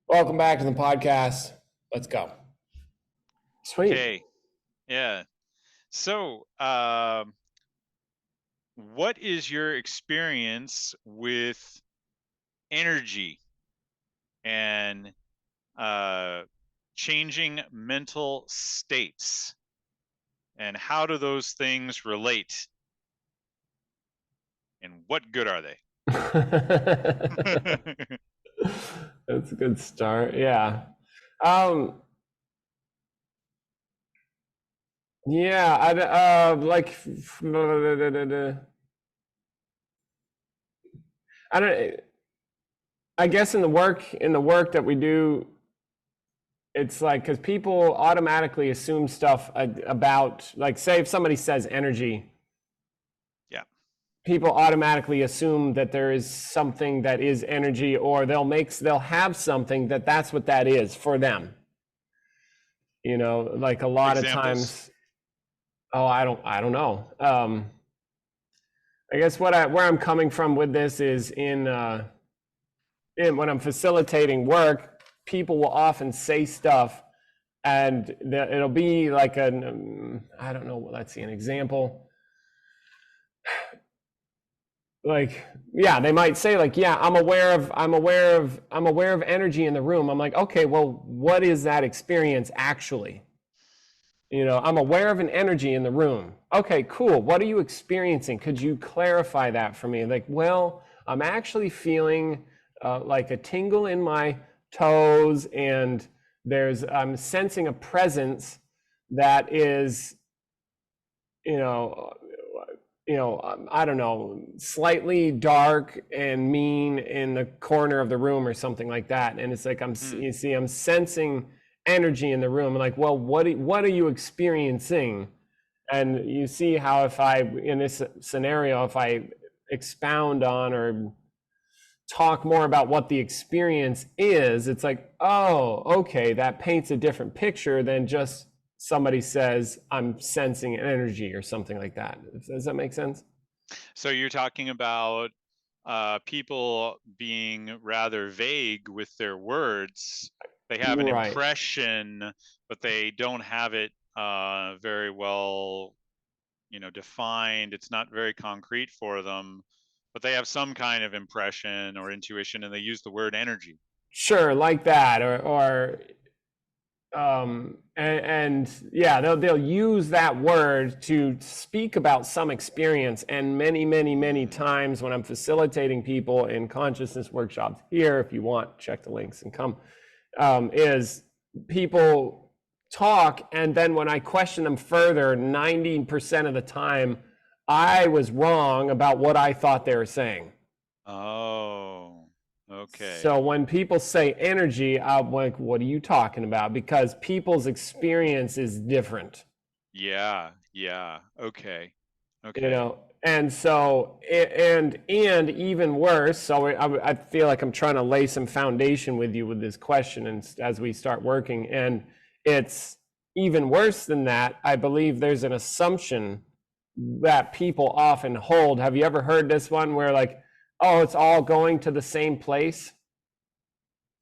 Welcome back to the podcast. Let's go. Sweet. Okay. Yeah. So, what is your experience with energy and uh, changing mental states? And how do those things relate? And what good are they? That's a good start. Yeah. Um, yeah, I don't I guess in the work that we do, it's like cuz people automatically assume stuff about, like, say if somebody says energy, Yeah. people automatically assume that there is something that is energy, or they'll have something that's what that is for them. Like a lot of Examples? times. Oh, I don't know. I guess where I'm coming from with this is in when I'm facilitating work, people will often say stuff, and it'll be like I don't know. Let's see an example. Like, yeah, they might say, like, yeah, I'm aware of energy in the room. I'm like, okay, well, what is that experience actually? I'm aware of an energy in the room. Okay, cool. What are you experiencing? Could you clarify that for me? Like, well, I'm actually feeling like a tingle in my toes, and I'm sensing a presence that is, you know, I don't know, slightly dark and mean in the corner of the room or something like that. And it's like you see, I'm sensing energy in the room. I'm like, well, what are you experiencing? And you see how if in this scenario, if I expound on or talk more about what the experience is, it's like, oh, okay, that paints a different picture than just somebody says, I'm sensing an energy or something like that. Does that make sense? So you're talking about people being rather vague with their words. They have an Right. impression, but they don't have it very well, defined. It's not very concrete for them, but they have some kind of impression or intuition, and they use the word energy. Sure, like that, or yeah, they'll use that word to speak about some experience. And many, many, many times when I'm facilitating people in consciousness workshops here, if you want, check the links and come, is people talk, and then when I question them further, 90% of the time, I was wrong about what I thought they were saying. Oh, okay. So when people say energy, I'm like, what are you talking about? Because people's experience is different, Yeah, yeah. Okay. you Okay. know? And so, and even worse, so I feel like I'm trying to lay some foundation with you with this question, and as we start working, and it's even worse than that. I believe there's an assumption that people often hold. Have you ever heard this one where, like, oh, it's all going to the same place?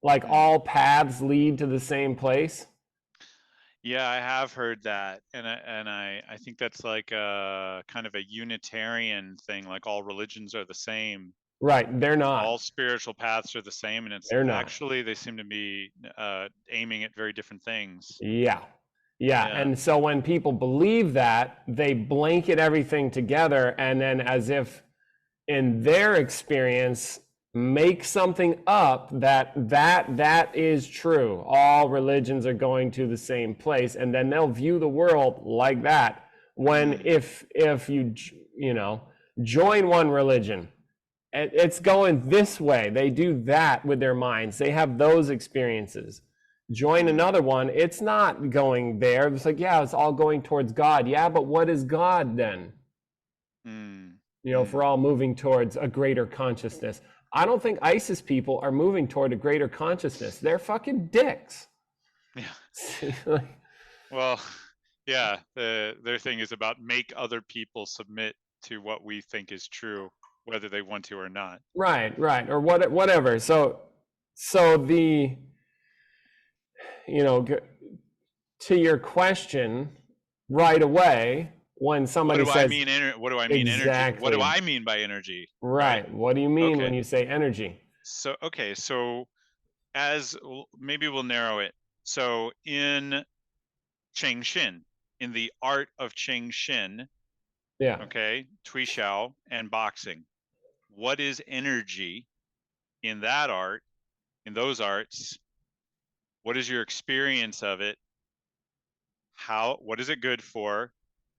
Like Hmm. all paths lead to the same place? Yeah, I have heard that, and I think that's like a kind of a Unitarian thing, like all religions are the same. Right, they're All not. spiritual paths are the same, and it's They're not. actually they seem to be aiming at very different things. Yeah. Yeah, Yeah. and so when people believe that, they blanket everything together, and then, as if in their experience, make something up that is true. All religions are going to the same place, and then they'll view the world like that. When Mm. if you know join one religion, it's going this way. They do that with their minds. They have those experiences. Join Mm. another one, it's not going there. It's like, yeah, it's all going towards God. Yeah, but what is God then? Mm. If we're Mm. all moving towards a greater consciousness. I don't think ISIS people are moving toward a greater consciousness. They're fucking dicks. Yeah. Well, yeah. Their thing is about make other people submit to what we think is true, whether they want to or not. Right, or whatever. So the you know, to your question right away when What somebody do I says, mean? What do I mean energy? What do exactly, I mean by energy? Right? right. What do you mean when Okay. you say energy? So okay. So maybe we'll narrow it. So in Cheng Shin, in the art of Cheng Shin, Yeah. okay, Tui Xiao and boxing, what is energy in that art, in those arts? What is your experience of it? What is it good for?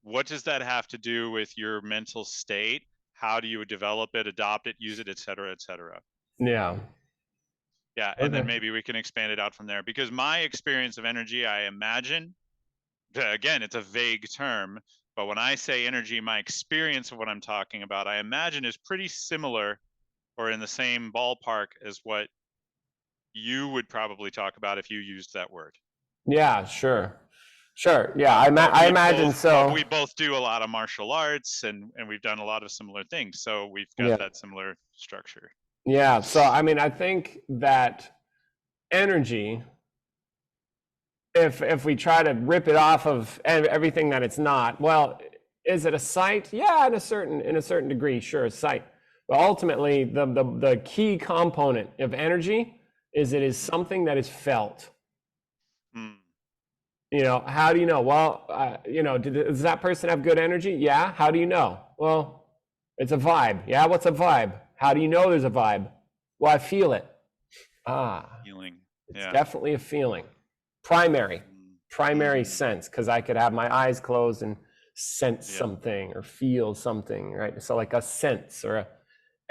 What does that have to do with your mental state? How do you develop it, adopt it, use it, et cetera, et cetera? Yeah. Yeah, and then Okay. maybe we can expand it out from there. Because my experience of energy, I imagine, again, it's a vague term, but when I say energy, my experience of what I'm talking about, I imagine is pretty similar or in the same ballpark as what you would probably talk about if you used that word. Yeah, sure. Sure. Yeah, But I imagine we so. both do a lot of martial arts, and we've done a lot of similar things, so we've got Yeah. that similar structure. Yeah. So, I mean, I think that energy, if we try to rip it off of everything that it's not, well, is it a sight? Yeah, in a certain degree, sure, a sight. But ultimately, the key component of energy is it is something that is felt. Hmm. You know, how do you know? Well, you know, does that person have good energy? Yeah. How do you know? Well, it's a vibe. Yeah. What's a vibe? How do you know there's a vibe? Well, I feel it. Ah, Healing. it's Yeah. definitely a feeling. Primary, primary Mm-hmm. sense, because I could have my eyes closed and sense Yeah. something or feel something, right? So, like a sense or a Mm-hmm.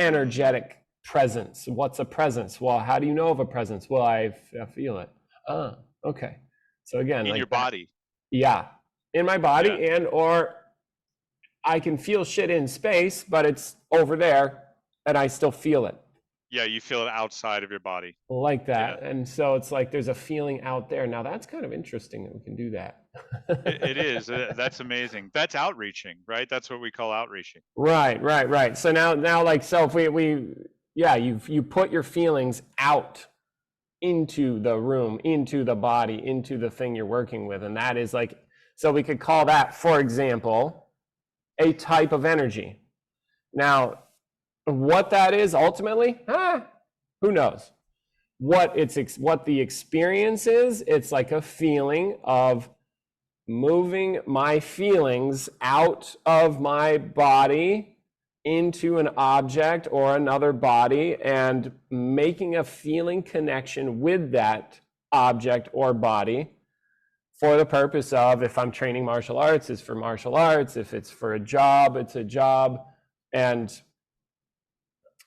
energetic presence. What's a presence? Well, how do you know of a presence? Well, I feel it. Ah, okay. So again, In your like that. body. Yeah, in my Yeah. body, and or I can feel shit in space, but it's over there and I still feel it Yeah. You feel it outside of your body. like Yeah. that. And so it's like there's a feeling out there. Now that's kind of interesting that we can do that. It is. That's amazing. That's outreaching, right? That's what we call outreaching. Right, right, right. So now like so if we yeah, you put your feelings out into the room, into the body, into the thing you're working with, and that is like, so we could call that, for example, a type of energy. Now, what that is ultimately, who knows? What the experience is, it's like a feeling of moving my feelings out of my body into an object or another body and making a feeling connection with that object or body for the purpose of, if I'm training martial arts, it's for martial arts. If it's for a job, it's a job. And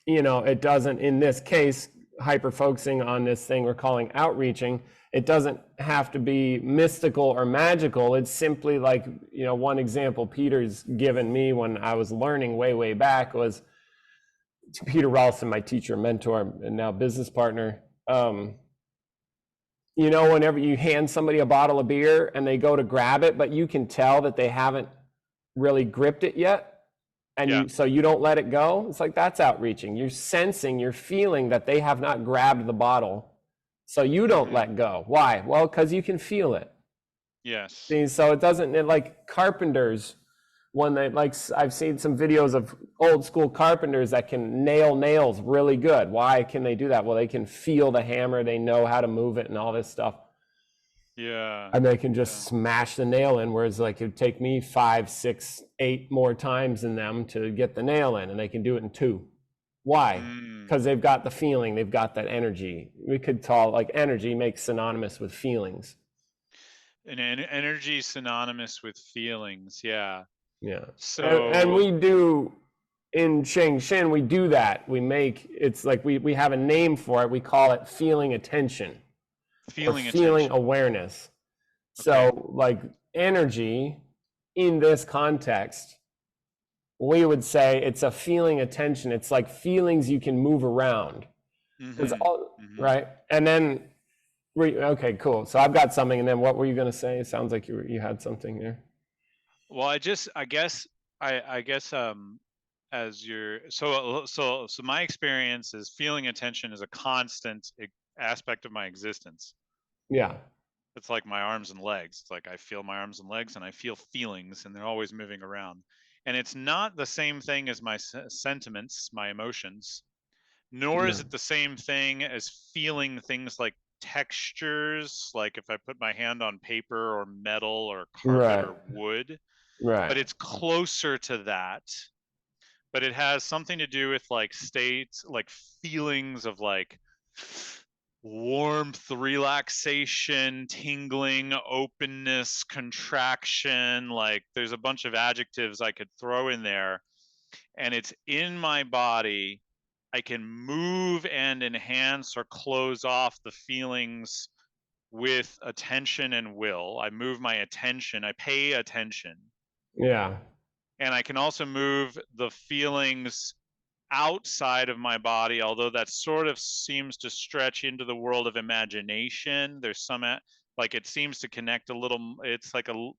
you know, it doesn't, in this case, hyper focusing on this thing we're calling outreaching, it doesn't have to be mystical or magical. It's simply like, you know, one example Peter's given me when I was learning way back was Peter Ralston, my teacher, mentor, and now business partner. You know, whenever you hand somebody a bottle of beer and they go to grab it, but you can tell that they haven't really gripped it yet, and Yeah. so you don't let it go, it's like that's outreaching. You're sensing, you're feeling that they have not grabbed the bottle, so you don't Mm-hmm. let go. Why? Well, because you can feel it. Yes. See, so it doesn't, like carpenters, when they, like, I've seen some videos of old school carpenters that can nail nails really good. Why can they do that? Well, they can feel the hammer, they know how to move it and all this stuff, Yeah. and they can just Yeah. smash the nail in, whereas like it would take me 5, 6, 8 more times than them to get the nail in, and they can do it in 2. Why? Mm. Because they've got the feeling, they've got that energy. We could call, like, energy makes synonymous with feelings. And energy synonymous with feelings. Yeah. Yeah. And So we do, in Cheng Shin, we do that. We make, it's like we have a name for it. We call it feeling attention or feeling feeling attention. awareness. Okay. So, like, energy in this context, we would say it's a feeling attention. It's like feelings you can move around. It's Mm-hmm. all Mm-hmm. right. And then okay, cool. So I've got something. And then what were you going to say? It sounds like you had something there. Well, I guess as your so my experience is feeling attention is a constant aspect of my existence. Yeah. It's like my arms and legs. It's like I feel my arms and legs, and I feel feelings, and they're always moving around. And it's not the same thing as my sentiments, my emotions, nor is Yeah. it the same thing as feeling things like textures, like if I put my hand on paper or metal or carpet Right. or wood, but Right. it's closer to that. But it has something to do with like states, like feelings of like warmth, relaxation, tingling, openness, contraction. Like there's a bunch of adjectives I could throw in there, and it's in my body. I can move and enhance or close off the feelings with attention and will. I move my attention, I pay attention. Yeah. And I can also move the feelings outside of my body, although that sort of seems to stretch into the world of imagination. There's some, like it seems to connect a little, it's like a,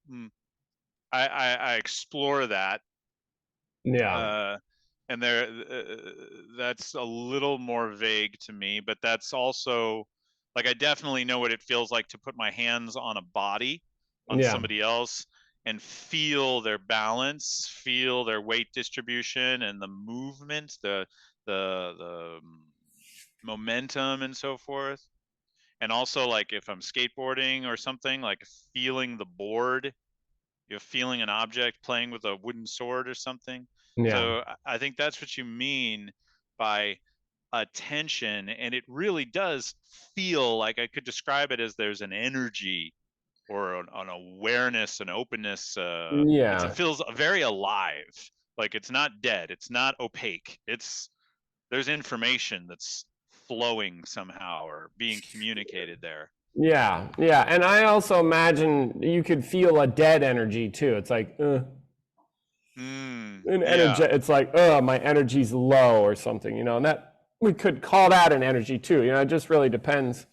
I explore that. Yeah. And there, that's a little more vague to me, but that's also, like, I definitely know what it feels like to put my hands on a body, on Yeah. somebody else, and feel their balance, feel their weight distribution and the movement, the momentum and so forth. And also, like, if I'm skateboarding or something, like feeling the board, you're feeling an object, playing with a wooden sword or something. Yeah. So I think that's what you mean by attention, and it really does feel like I could describe it as there's an energy or an awareness, an openness. It Yeah. feels very alive. Like it's not dead. It's not opaque. There's information that's flowing somehow or being communicated there. Yeah. Yeah. And I also imagine you could feel a dead energy too. It's like, an energy. Yeah. It's like, my energy's low or something, and that we could call that an energy too. It just really depends,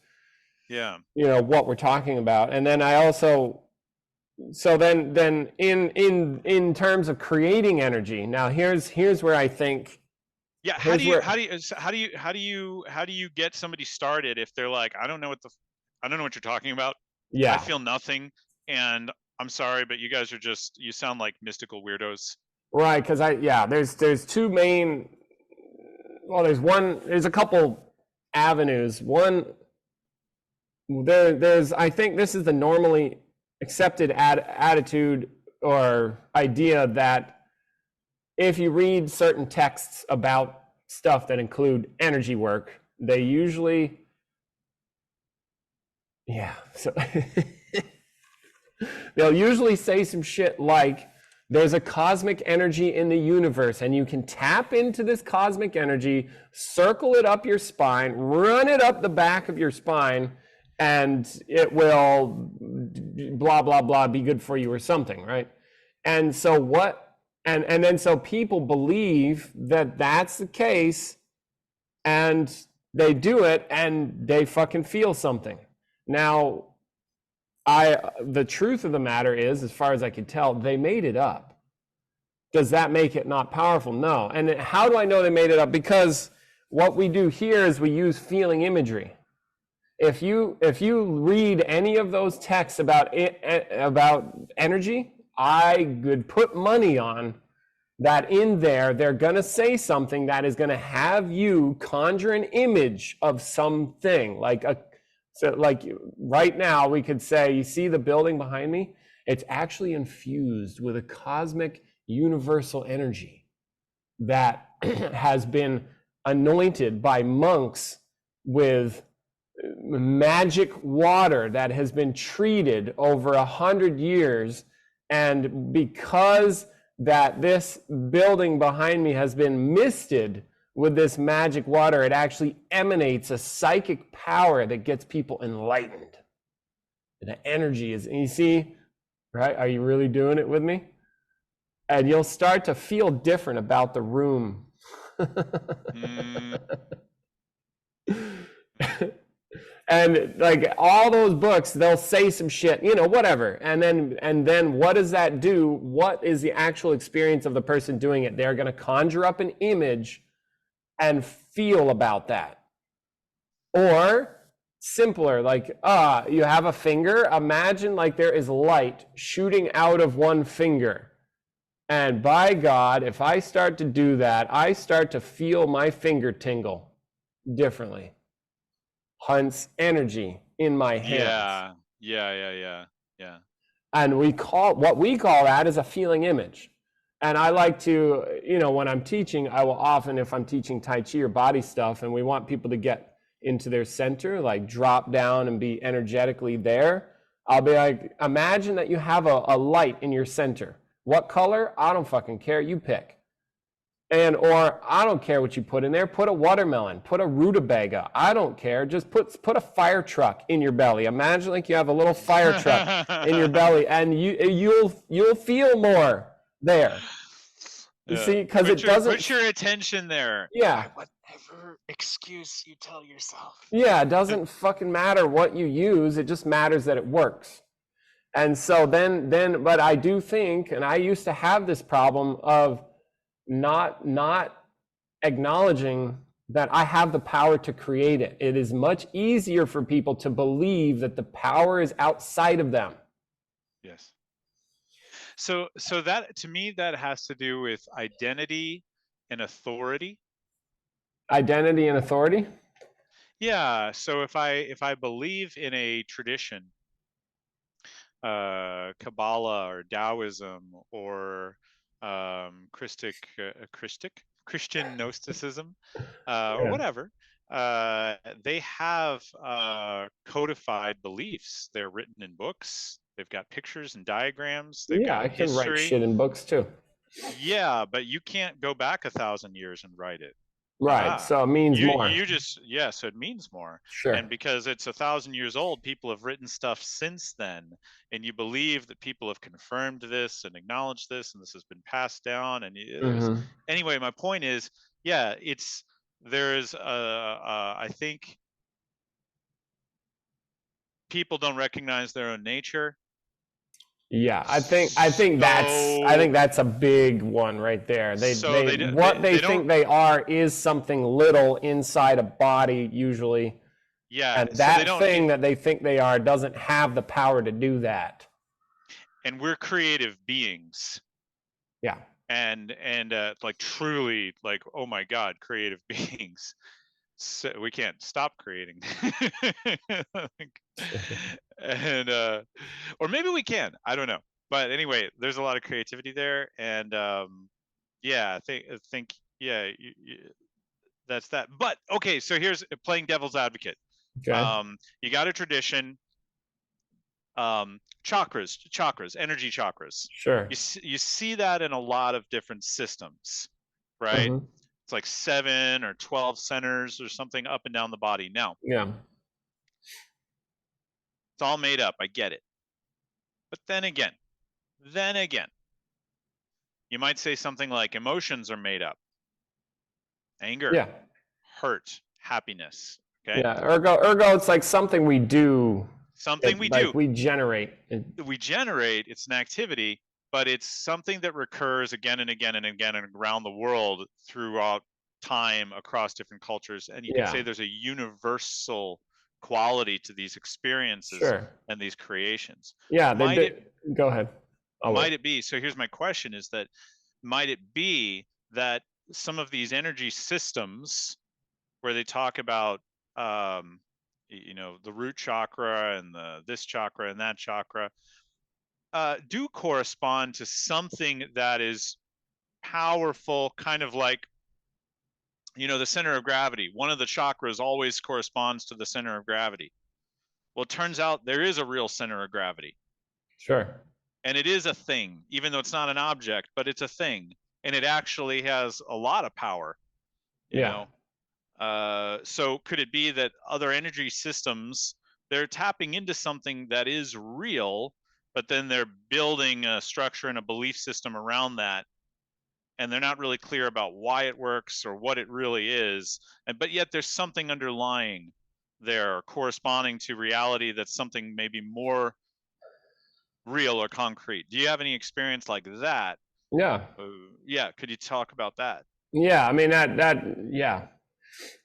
Yeah. what we're talking about. And then I also, so then in terms of creating energy, now here's where I think, Yeah. here's where, How do you get somebody started if they're like, I don't know what you're talking about. I yeah, feel nothing, and I'm sorry, but you guys are you sound like mystical weirdos. right, because there's two main, well, there's a couple avenues. One, there's I think this is the normally accepted attitude or idea that if you read certain texts about stuff that include energy work, they usually, so they'll usually say some shit like, there's a cosmic energy in the universe, and you can tap into this cosmic energy, circle it up your spine, run it up the back of your spine, and it will blah, blah, blah, be good for you or something, right? And so and then so people believe that that's the case, and they do it, and they fucking feel something. Now, the truth of the matter is, as far as I can tell, they made it up. Does that make it not powerful? No. And how do I know they made it up? Because what we do here is we use feeling imagery. If you read any of those texts about energy, I would put money on that in there they're going to say something that is going to have you conjure an image of something, like right now we could say, you see the building behind me? It's actually infused with a cosmic universal energy that has been anointed by monks with magic water that has been treated over 100 years. And because that this building behind me has been misted with this magic water, it actually emanates a psychic power that gets people enlightened. The energy is, and you see, right? Are you really doing it with me? And you'll start to feel different about the room. And like all those books, they'll say some shit, whatever. And then what does that do? What is the actual experience of the person doing it? They're going to conjure up an image and feel about that. Or simpler. Like, you have a finger. Imagine like there is light shooting out of one finger. And by God, if I start to do that, I start to feel my finger tingle differently. Hence, energy in my hands. Yeah. And what we call that is a feeling image. And I like to, when I'm teaching, I will often, if I'm teaching Tai Chi or body stuff, and we want people to get into their center, like drop down and be energetically there, I'll be like, imagine that you have a light in your center. What color? I don't fucking care. You pick. Or I don't care what you put in there. Put a watermelon, put a rutabaga. I don't care. Just put a fire truck in your belly. Imagine like you have a little fire truck in your belly, and you'll feel more there. You see, because it doesn't put your attention there. Yeah. Whatever excuse you tell yourself. Yeah, it doesn't fucking matter what you use. It just matters that it works. And so then, but I do think, and I used to have this problem of not acknowledging that I have the power to create it. It is much easier for people to believe that the power is outside of them. Yes. So that, to me, that has to do with identity and authority. Identity and authority? Yeah. So if I believe in a tradition, Kabbalah or Taoism or Christian Gnosticism, or whatever, they have codified beliefs. They're written in books. They've got pictures and diagrams. They've got I can history. write shit in books too. Yeah, but you can't go back 1,000 years and write it. Right. So it means more. So it means more. Sure. And because it's 1,000 years old, people have written stuff since then, and you believe that people have confirmed this and acknowledged this, and this has been passed down. And anyway, my point is, yeah, there's I think people don't recognize their own nature. Yeah, I think that's a big one right there. They think they are is something little inside a body usually. Yeah, and that thing that they think they are doesn't have the power to do that. And we're creative beings. Yeah. And like truly, like, oh my God, creative beings. So we can't stop creating. And or maybe we can, I don't know, but anyway, there's a lot of creativity there. And yeah, I think yeah, that's that. But okay, so here's playing devil's advocate. Okay. You got a tradition, chakras, energy chakras. Sure. You see that in a lot of different systems, right? It's like 7 or 12 centers or something up and down the body. Now, yeah, it's all made up. I get it. But then again, you might say something like emotions are made up. Anger, hurt, happiness. Okay. Yeah. Ergo, it's like something we do. We generate. It's an activity, but it's something that recurs again and again and again and around the world throughout time across different cultures. And you can say there's a universal quality to these experiences and these creations. Yeah. Go ahead. Might it be? So here's my question: is that might it be that some of these energy systems, where they talk about the root chakra and this chakra and that chakra, do correspond to something that is powerful, kind of like, the center of gravity. One of the chakras always corresponds to the center of gravity. Well, it turns out there is a real center of gravity. Sure. And it is a thing, even though it's not an object, but it's a thing. And it actually has a lot of power, you know? So could it be that other energy systems, they're tapping into something that is real, but then they're building a structure and a belief system around that, and they're not really clear about why it works or what it really is, but yet there's something underlying there corresponding to reality that's something maybe more real or concrete. Do you have any experience like that? Yeah. Yeah. Could you talk about that? Yeah. I mean, that yeah.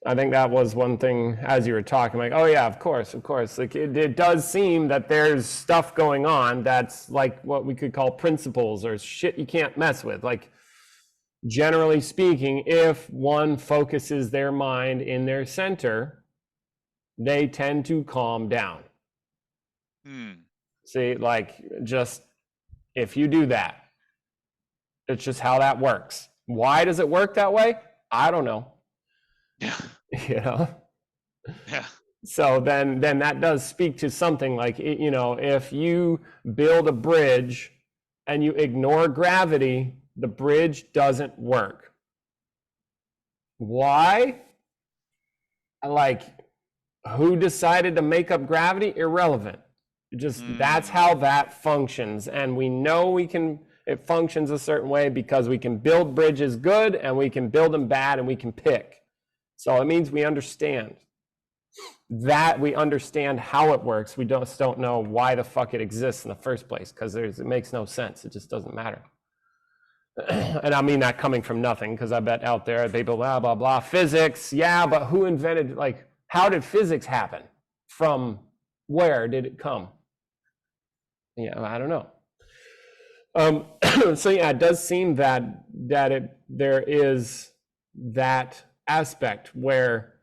I think that was one thing as you were talking, like, oh yeah, of course. Like it does seem that there's stuff going on that's like what we could call principles or shit you can't mess with. Like generally speaking, if one focuses their mind in their center, they tend to calm down. See, like just if you do that, it's just how that works. Why does it work that way? I don't know. Yeah. You know? Yeah. So then that does speak to something like, you know, if you build a bridge and you ignore gravity, the bridge doesn't work. Why? Like, who decided to make up gravity? Irrelevant. Just that's how that functions. And we know it functions a certain way because we can build bridges good and we can build them bad and we can pick. So it means we understand. That we understand how it works. We just don't know why the fuck it exists in the first place because it makes no sense. It just doesn't matter. And I mean that coming from nothing, because I bet out there people blah blah blah physics. Yeah, but who invented, like, how did physics happen? From where did it come? Yeah, I don't know. So yeah, it does seem that there is that aspect where,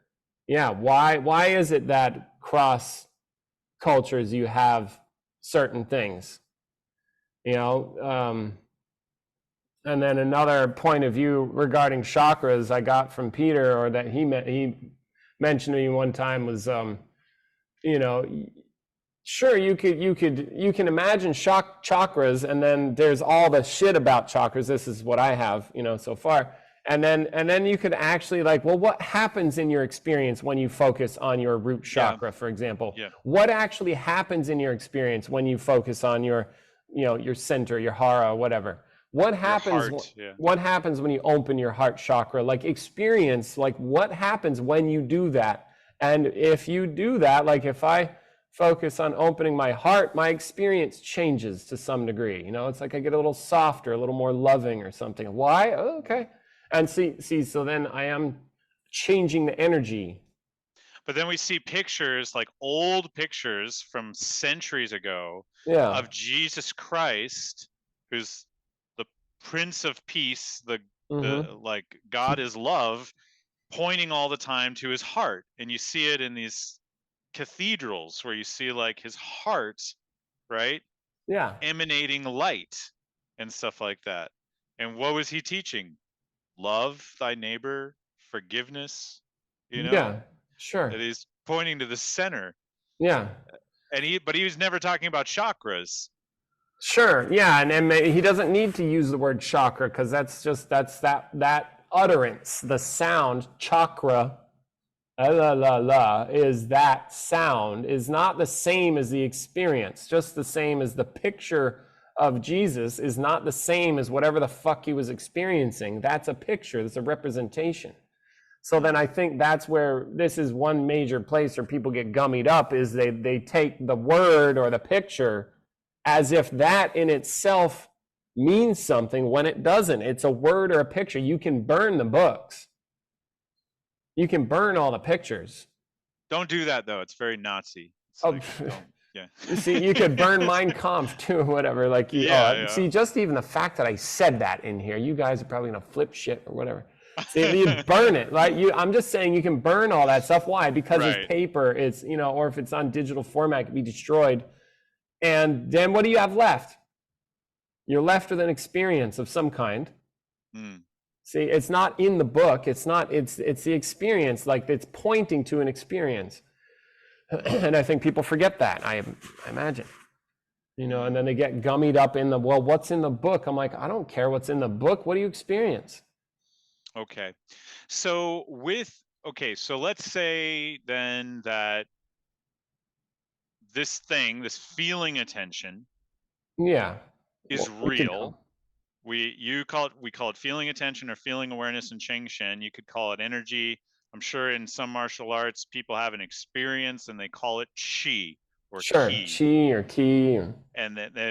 yeah, why is it that cross cultures you have certain things, you know? And then another point of view regarding chakras I got from Peter, or that he mentioned to me one time, was, you know, sure, you can imagine chakras, and then there's all the shit about chakras. This is what I have, you know, so far. And then you could actually, like, well, what happens in your experience when you focus on your root chakra, for example? Yeah. What actually happens in your experience when you focus on your, you know, your center, your hara, whatever? What happens? Heart, yeah. What happens when you open your heart chakra? Like, experience, like, what happens when you do that? And if you do that, like, if I focus on opening my heart, my experience changes to some degree. You know, it's like I get a little softer, a little more loving or something. Why? Oh, okay. And see, so then I am changing the energy. But then we see pictures, like old pictures from centuries ago, Yeah. of Jesus Christ, who's the Prince of Peace, the like God is love, pointing all the time to his heart. And you see it in these cathedrals where you see like his heart, right? Yeah. Emanating light and stuff like that. And what was he teaching? Love thy neighbor, forgiveness, you know? Yeah, sure. That he's pointing to the center. Yeah. And he was never talking about chakras. Sure. Yeah, and he doesn't need to use the word chakra, because that's that utterance, the sound chakra, la la la, is that sound, is not the same as the experience, just the same as the picture of Jesus is not the same as whatever the fuck he was experiencing. That's a picture, that's a representation. So then I think that's where this is one major place where people get gummied up, is they take the word or the picture as if that in itself means something when it doesn't. It's a word or a picture. You can burn the books. You can burn all the pictures. Don't do that though. It's very Nazi. It's Oh, like, yeah. See, you could burn Mein Kampf too, or whatever. Like, Yeah. See, just even the fact that I said that in here, you guys are probably gonna flip shit or whatever. See, you burn it, right? I'm just saying you can burn all that stuff. Why? Because it's paper. It's, you know, or if it's on digital format, it can be destroyed. And then what do you have left? You're left with an experience of some kind. See, it's not in the book. It's the experience. Like, it's pointing to an experience. And I think people forget that, I imagine, you know, and then they get gummied up in the, well, what's in the book? I'm like, I don't care what's in the book. What do you experience? Okay. So let's say then that this feeling attention, is real. We call it feeling attention or feeling awareness in Cheng Shen. You could call it energy. I'm sure in some martial arts, people have an experience and they call it chi or ki. Chi or ki.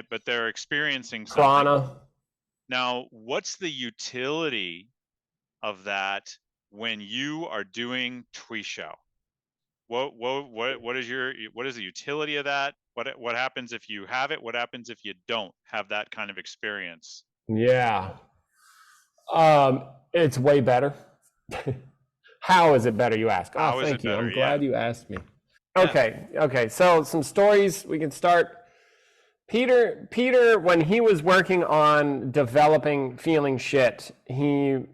But they're experiencing Prana. something. Now, what's the utility of that when you are doing Tuishao? What is the utility of that? What happens if you have it? What happens if you don't have that kind of experience? Yeah. It's way better. How is it better, you ask? Oh, How is it thank you. better? I'm glad Yeah. you asked me. Yeah. Okay. So some stories we can start. Peter, when he was working on developing feeling shit, he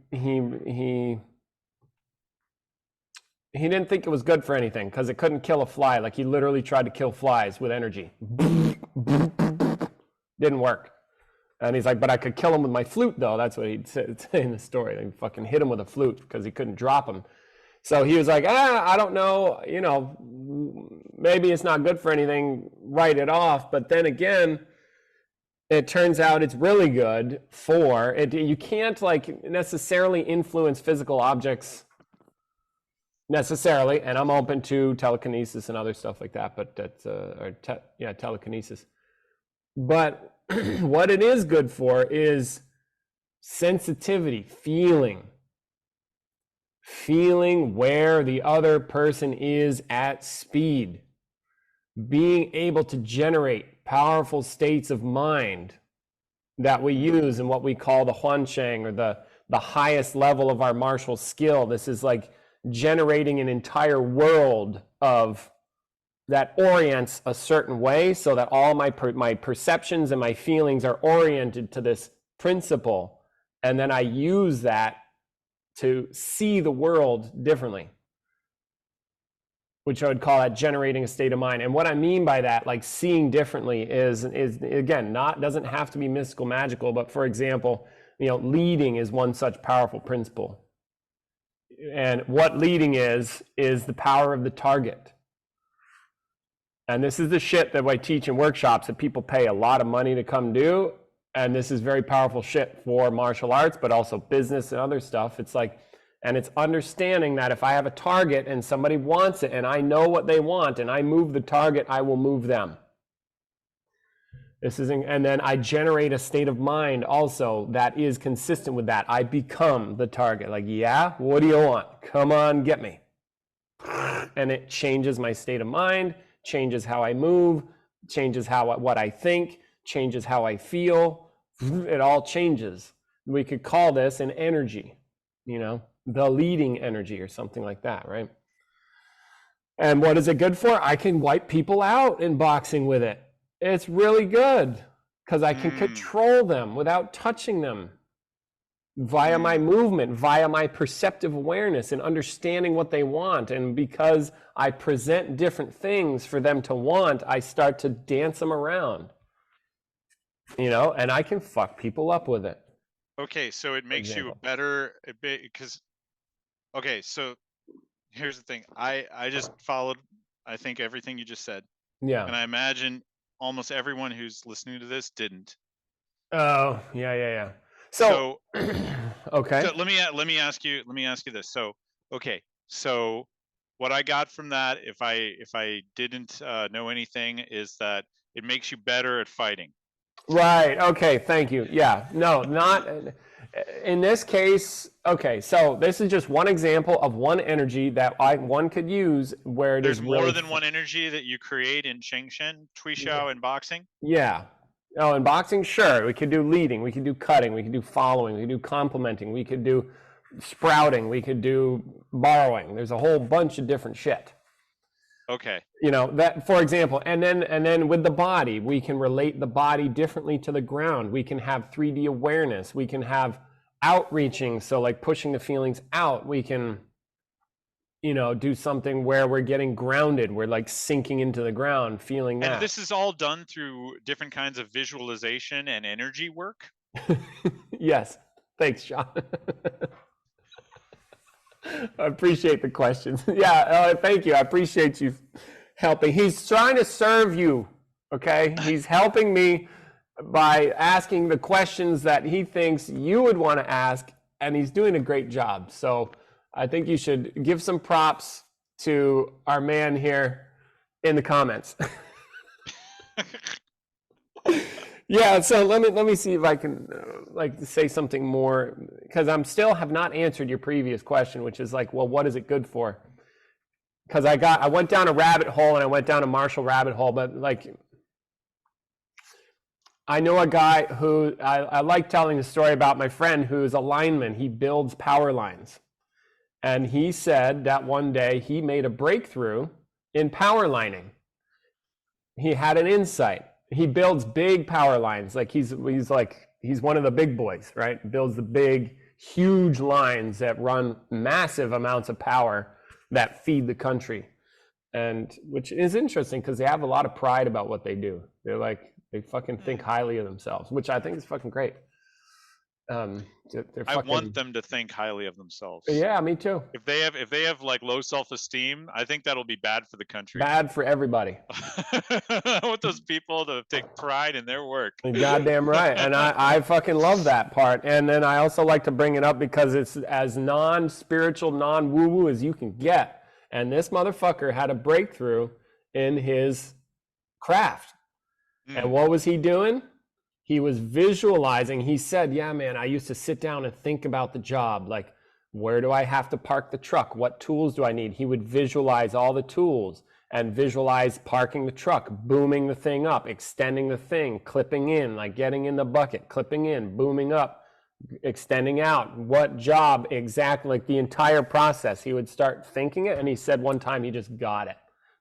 didn't think it was good for anything because it couldn't kill a fly. Like he literally tried to kill flies with energy. Didn't work. And he's like, but I could kill him with my flute, though. That's what he'd say in the story. They fucking hit him with a flute because he couldn't drop him. So he was like, I don't know, maybe it's not good for anything, write it off. But then again, it turns out it's really good for it. You can't like necessarily influence physical objects necessarily, and I'm open to telekinesis and other stuff like that, but that's telekinesis. But what it is good for is sensitivity, feeling where the other person is at speed, being able to generate powerful states of mind that we use in what we call the Huansheng, or the highest level of our martial skill. This is like generating an entire world of that orients a certain way so that all my perceptions and my feelings are oriented to this principle. And then I use that to see the world differently, which I would call that generating a state of mind. And what I mean by that, like seeing differently, is again, doesn't have to be mystical, magical, but for example, leading is one such powerful principle. And what leading is the power of the target. And this is the shit that I teach in workshops that people pay a lot of money to come do. And this is very powerful shit for martial arts, but also business and other stuff. It's like, and it's understanding that if I have a target and somebody wants it and I know what they want and I move the target, I will move them. And then I generate a state of mind also that is consistent with that. I become the target. Like, yeah, what do you want? Come on, get me. And it changes my state of mind, changes how I move, changes what I think, changes how I feel. It all changes. We could call this an energy, the leading energy or something like that, right? And what is it good for? I can wipe people out in boxing with it. It's really good because I can control them without touching them via my movement, via my perceptive awareness and understanding what they want. And because I present different things for them to want, I start to dance them around. And I can fuck people up with it. Okay, so it makes you better because. Okay, so here's the thing. I just followed, I think, everything you just said. Yeah. And I imagine almost everyone who's listening to this didn't. Oh, yeah. So okay. So let me ask you this. So okay, so what I got from that, if I didn't know anything, is that it makes you better at fighting. Right. Okay. Thank you. Yeah. No, not in this case. Okay. So this is just one example of one energy that one could use where there's more than one energy that you create in Shengshen, Tuishao, and boxing. Yeah. Oh, in boxing, sure. We could do leading. We could do cutting. We could do following. We could do complementing. We could do sprouting. We could do borrowing. There's a whole bunch of different shit. Okay. That, for example, and then with the body, we can relate the body differently to the ground. We can have 3D awareness. We can have outreaching, so like pushing the feelings out. We can, do something where we're getting grounded. We're like sinking into the ground, feeling that. And this is all done through different kinds of visualization and energy work? Yes. Thanks, Sean. I appreciate the questions. Yeah, thank you. I appreciate you helping. He's trying to serve you, okay? He's helping me by asking the questions that he thinks you would want to ask, and he's doing a great job. So I think you should give some props to our man here in the comments. Yeah, so let me see if I can like say something more, because I'm still have not answered your previous question, which is like, well, what is it good for? Because I went down a rabbit hole and I went down a Marshall rabbit hole, but like I know a guy who I like telling the story about my friend who's a lineman. He builds power lines. And he said that one day he made a breakthrough in power lining. He had an insight. He builds big power lines. Like he's one of the big boys, right? Builds the big, huge lines that run massive amounts of power that feed the country. And which is interesting because they have a lot of pride about what they do. They're like, they fucking think highly of themselves, which I think is fucking great. I want them to think highly of themselves. Yeah, me too. If they have like low self-esteem, I think that'll be bad for the country. Bad for everybody. I want those people to take pride in their work. You're goddamn right. And I fucking love that part. And then I also like to bring it up because it's as non-spiritual, non-woo-woo as you can get. And this motherfucker had a breakthrough in his craft. And what was he doing? He was visualizing. He said, yeah, man, I used to sit down and think about the job. Like, where do I have to park the truck? What tools do I need? He would visualize all the tools and visualize parking the truck, booming the thing up, extending the thing, clipping in, like getting in the bucket, clipping in, booming up, extending out. What job exactly, like the entire process. He would start thinking it. And he said one time he just got it.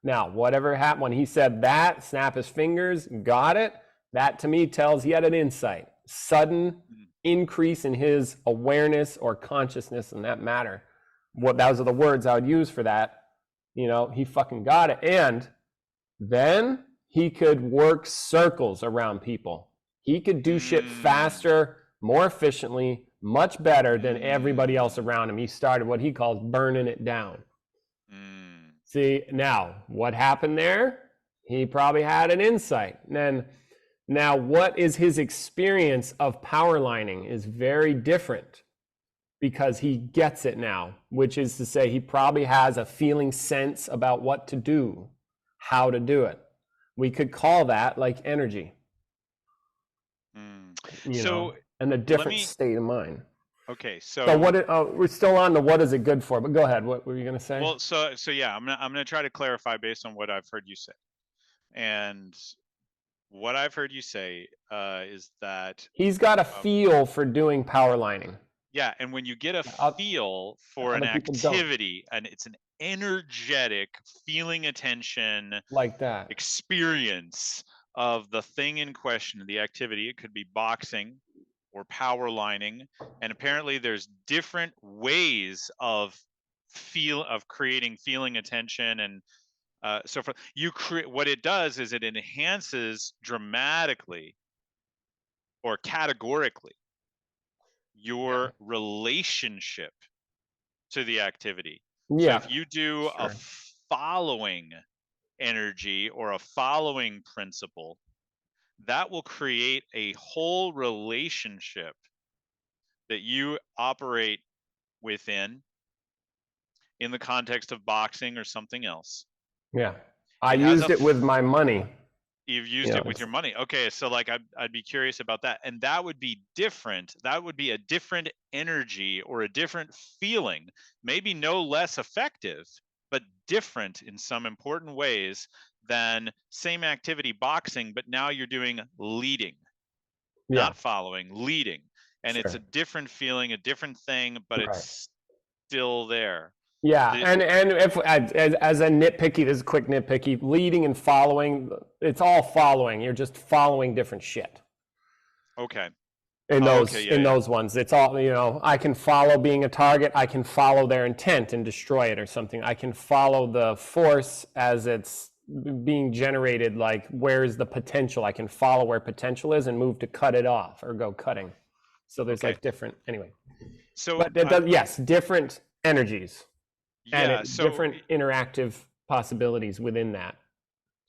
Now, whatever happened, when he said that, snap his fingers, got it. That to me tells he had an insight, sudden increase in his awareness or consciousness in that matter. Those are the words I would use for that. You know, he fucking got it. And then he could work circles around people. He could do shit faster, more efficiently, much better than everybody else around him. He started what he calls burning it down. See, now, what happened there? He probably had an insight. And now, what is his experience of power lining is very different because he gets it now, which is to say he probably has a feeling sense about what to do, how to do it. We could call that like energy. You know, and a different state of mind. Okay, so we're still on the what is it good for? But go ahead. What were you going to say? Well, so yeah, I'm gonna try to clarify based on what I've heard you say, and what I've heard you say is that he's got a feel for doing power lining. Yeah, and when you get a feel for an activity, and it's an energetic feeling attention like that experience of the thing in question, the activity, it could be boxing or power lining, and apparently there's different ways of creating feeling attention, and so for you create, what it does is it enhances dramatically or categorically your relationship to the activity. Yeah. So if you do a following energy or a following principle, that will create a whole relationship that you operate within in the context of boxing or something else. Yeah. I used it with my money. You've used it with your money. Okay, so like I'd be curious about that. And that would be different. That would be a different energy or a different feeling, maybe no less effective, but different in some important ways than same activity boxing, but now you're doing leading, not following, leading. And it's a different feeling, a different thing, but it's still there. Yeah, and if as a nitpicky, this is quick nitpicky, leading and following, it's all following. You're just following different shit. Okay. In those ones, it's all, you know, I can follow being a target. I can follow their intent and destroy it or something. I can follow the force as it's being generated. Like, where's the potential? I can follow where potential is and move to cut it off or go cutting. So there's like different, anyway. So, but it does, yes, different energies. Yeah, and different interactive possibilities within that.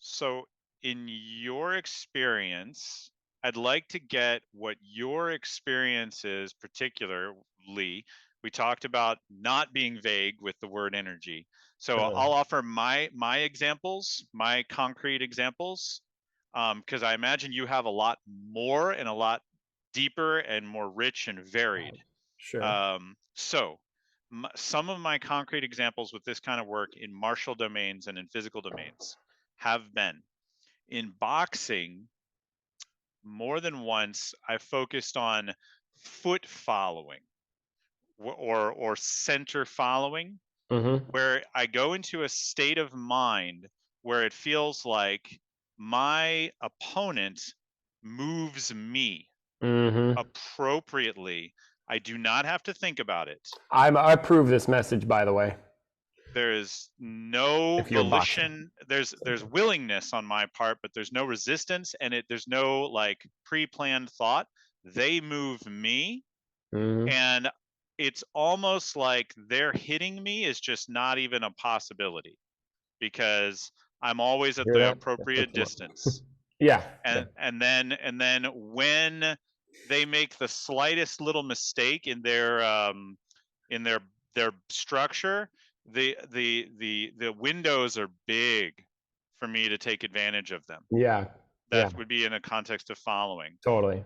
So in your experience, I'd like to get what your experience is particularly. We talked about not being vague with the word energy. So I'll offer my examples, my concrete examples. because I imagine you have a lot more and a lot deeper and more rich and varied. Sure. So some of my concrete examples with this kind of work in martial domains and in physical domains have been in boxing. More than once, I focused on foot following or center following, Mm-hmm. where I go into a state of mind where it feels like my opponent moves me Mm-hmm. appropriately. I do not have to think about it. I approve this message, by the way. There is no If you're boxing. volition. There's willingness on my part, but there's no resistance, and there's no like pre-planned thought. They move me, Mm-hmm. and it's almost like they're hitting me is just not even a possibility, because I'm always at Hear the that? appropriate distance. Yeah. And then when they make the slightest little mistake in their structure, the windows are big for me to take advantage of them. Yeah. That Yeah. would be in a context of following. Totally.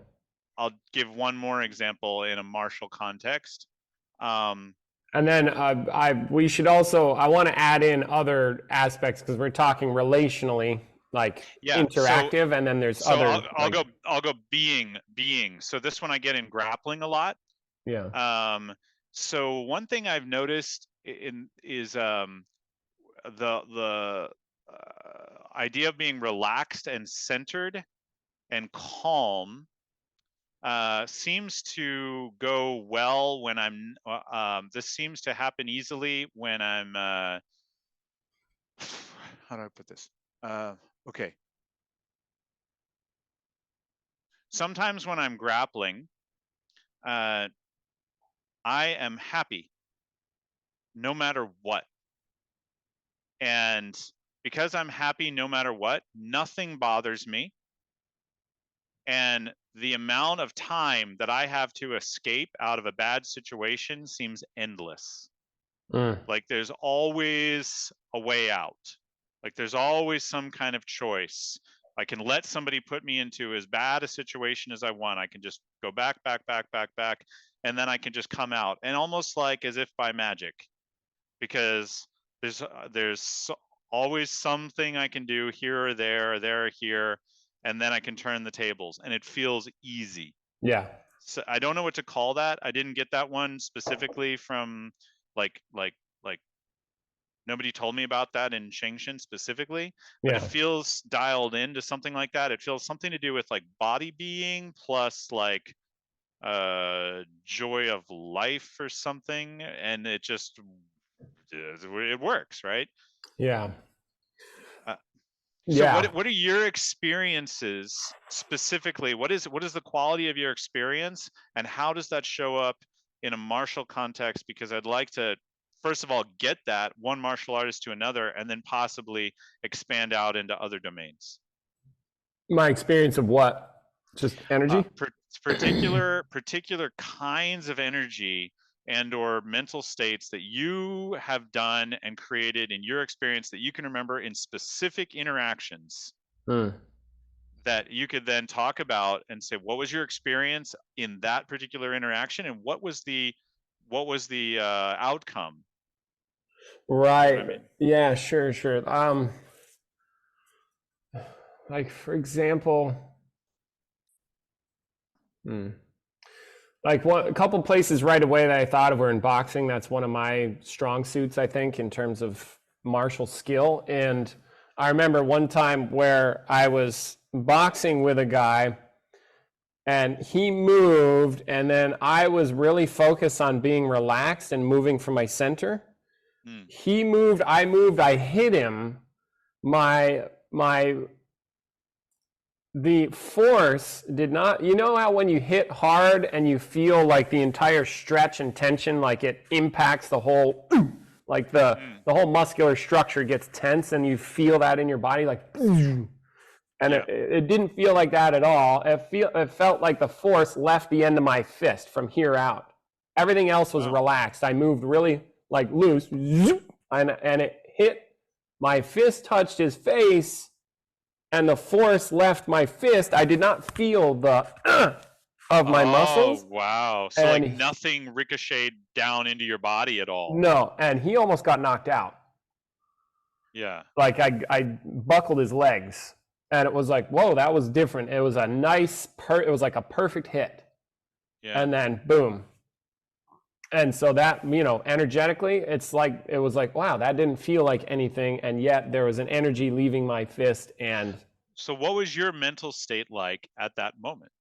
I'll give one more example in a martial context. And then we should also, I want to add in other aspects because we're talking relationally, like interactive, and then there's other. I'll go being. So this one I get in grappling a lot. Yeah. So one thing I've noticed is the idea of being relaxed and centered and calm seems to go well when I'm. This seems to happen easily when I'm. How do I put this? Okay. Sometimes when I'm grappling, I am happy no matter what. And because I'm happy no matter what, nothing bothers me. And the amount of time that I have to escape out of a bad situation seems endless. Like there's always a way out. Like there's always some kind of choice. I can let somebody put me into as bad a situation as I want. I can just go back, and then I can just come out, and almost like as if by magic, because there's always something I can do here or there or here, and then I can turn the tables, and it feels easy. Yeah. So I don't know what to call that. I didn't get that one specifically from like nobody told me about that in Shengshin specifically, but it feels dialed into something like that. It feels something to do with like body being plus like joy of life or something, and it just it works, right? Yeah. So what are your experiences specifically? What is the quality of your experience, and how does that show up in a martial context? Because I'd like to first of all get that one martial artist to another, and then possibly expand out into other domains. My experience of what? Just energy? Particular kinds of energy and or mental states that you have done and created in your experience that you can remember in specific interactions that you could then talk about and say, what was your experience in that particular interaction, and what was the outcome? Right. You know what I mean? Yeah, sure. Like for example, like a couple places right away that I thought of were in boxing. That's one of my strong suits, I think, in terms of martial skill. And I remember one time where I was boxing with a guy and he moved, and then I was really focused on being relaxed and moving from my center. He moved, I hit him. The force did not, you know how when you hit hard and you feel like the entire stretch and tension, like it impacts the whole, like the whole muscular structure gets tense, and you feel that in your body, like, and it didn't feel like that at all. It felt like the force left the end of my fist from here out. Everything else was relaxed. I moved really like loose, and it hit, my fist touched his face, and the force left my fist. I did not feel the of my muscles. Oh, wow. So like nothing ricocheted down into your body at all. No, and he almost got knocked out. Yeah. Like I buckled his legs, and it was like, whoa, that was different. It was a nice, it was like a perfect hit. Yeah. And then boom. And so that, you know, energetically, it's like, it was like, wow, that didn't feel like anything. And yet there was an energy leaving my fist. And so what was your mental state like at that moment?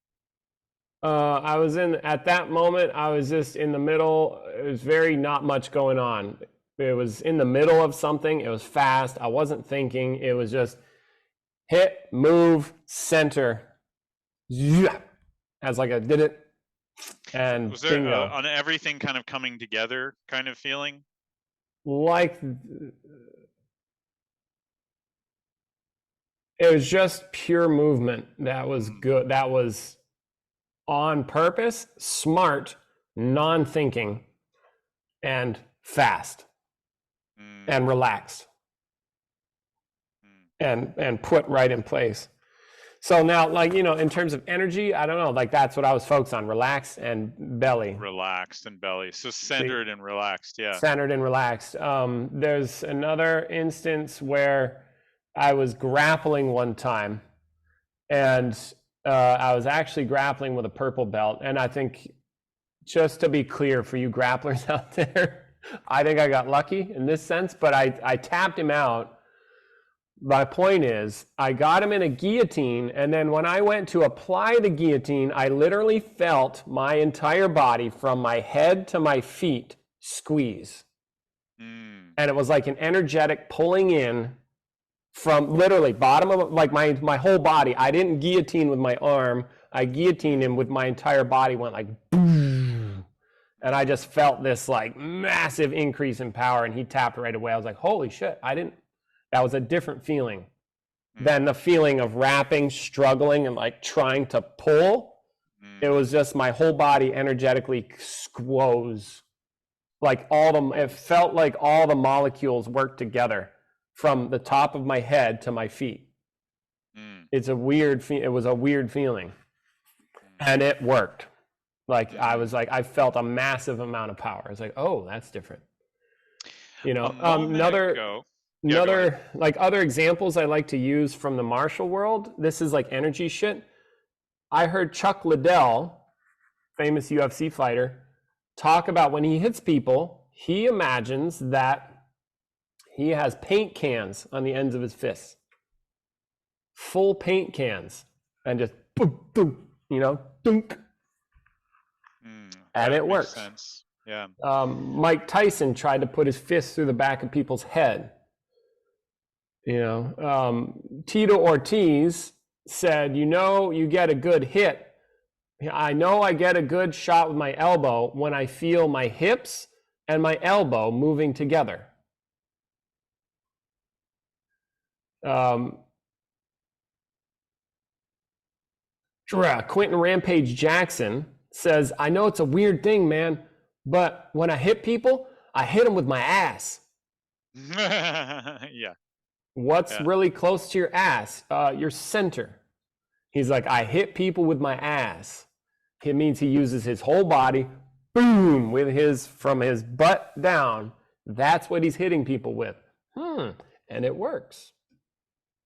at that moment, I was just in the middle. It was very not much going on. It was in the middle of something. It was fast. I wasn't thinking. It was just hit, move, center. Yeah. As like a did it. And was there on everything kind of coming together kind of feeling? Like it was just pure movement. That was good. That was on purpose, smart, non-thinking, and fast, and relaxed, and put right in place. So now, like, you know, in terms of energy, I don't know, like that's what I was focused on, relaxed and belly. Relaxed and belly. So centered and relaxed, yeah. Centered and relaxed. There's another instance where I was grappling one time, and I was actually grappling with a purple belt. And I think, just to be clear for you grapplers out there, I think I got lucky in this sense, but I tapped him out. My point is, I got him in a guillotine, and then when I went to apply the guillotine, I literally felt my entire body from my head to my feet squeeze. And it was like an energetic pulling in from literally bottom of like my whole body. I didn't guillotine with my arm. I guillotined him with my entire body, went like boom. And I just felt this like massive increase in power, and he tapped right away. I was like, holy shit, that was a different feeling than the feeling of rapping, struggling, and like trying to pull. It was just my whole body energetically squoze. Like it felt like all the molecules worked together from the top of my head to my feet. It was a weird feeling, and it worked. Like I felt a massive amount of power. I was like, oh, that's different. You know, another like other examples I like to use from the martial world. This is like energy shit. I heard Chuck Liddell, famous UFC fighter, talk about when he hits people, he imagines that he has paint cans on the ends of his fists, full paint cans, and just boom, boom, you know, dunk, and it works. Sense. Yeah. Mike Tyson tried to put his fist through the back of people's head. You know, Tito Ortiz said, you know, you get a good hit. I know I get a good shot with my elbow when I feel my hips and my elbow moving together. Quentin Rampage Jackson says, I know it's a weird thing, man, but when I hit people, I hit them with my ass. Yeah. What's really close to your ass? Your center. He's like, I hit people with my ass. It means he uses his whole body, boom, from his butt down. That's what he's hitting people with. And it works.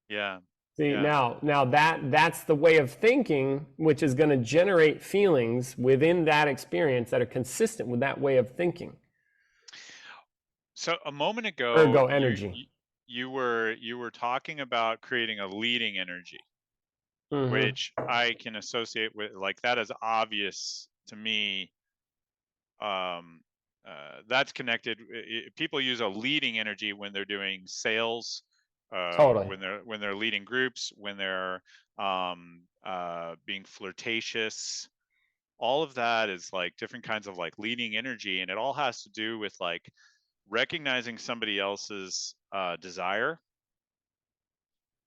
Yeah. See, now that's the way of thinking, which is going to generate feelings within that experience that are consistent with that way of thinking. So a moment ago, Ergo energy. You were talking about creating a leading energy, which I can associate with, like, that is obvious to me. That's connected. People use a leading energy when they're doing sales, totally. when they're leading groups, when they're being flirtatious. All of that is like different kinds of like leading energy, and it all has to do with like recognizing somebody else's desire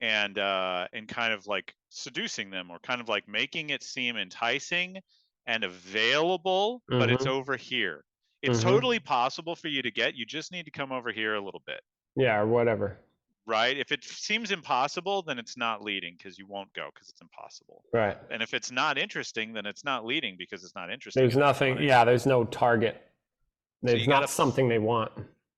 and kind of like seducing them, or kind of like making it seem enticing and available, but it's over here. It's totally possible for you to get. You just need to come over here a little bit. Yeah, or whatever. right? If it seems impossible, then it's not leading because you won't go because it's impossible. Right. And if it's not interesting, then it's not leading because it's not interesting. There's nothing. Yeah, there's no target. There's you not gotta something they want.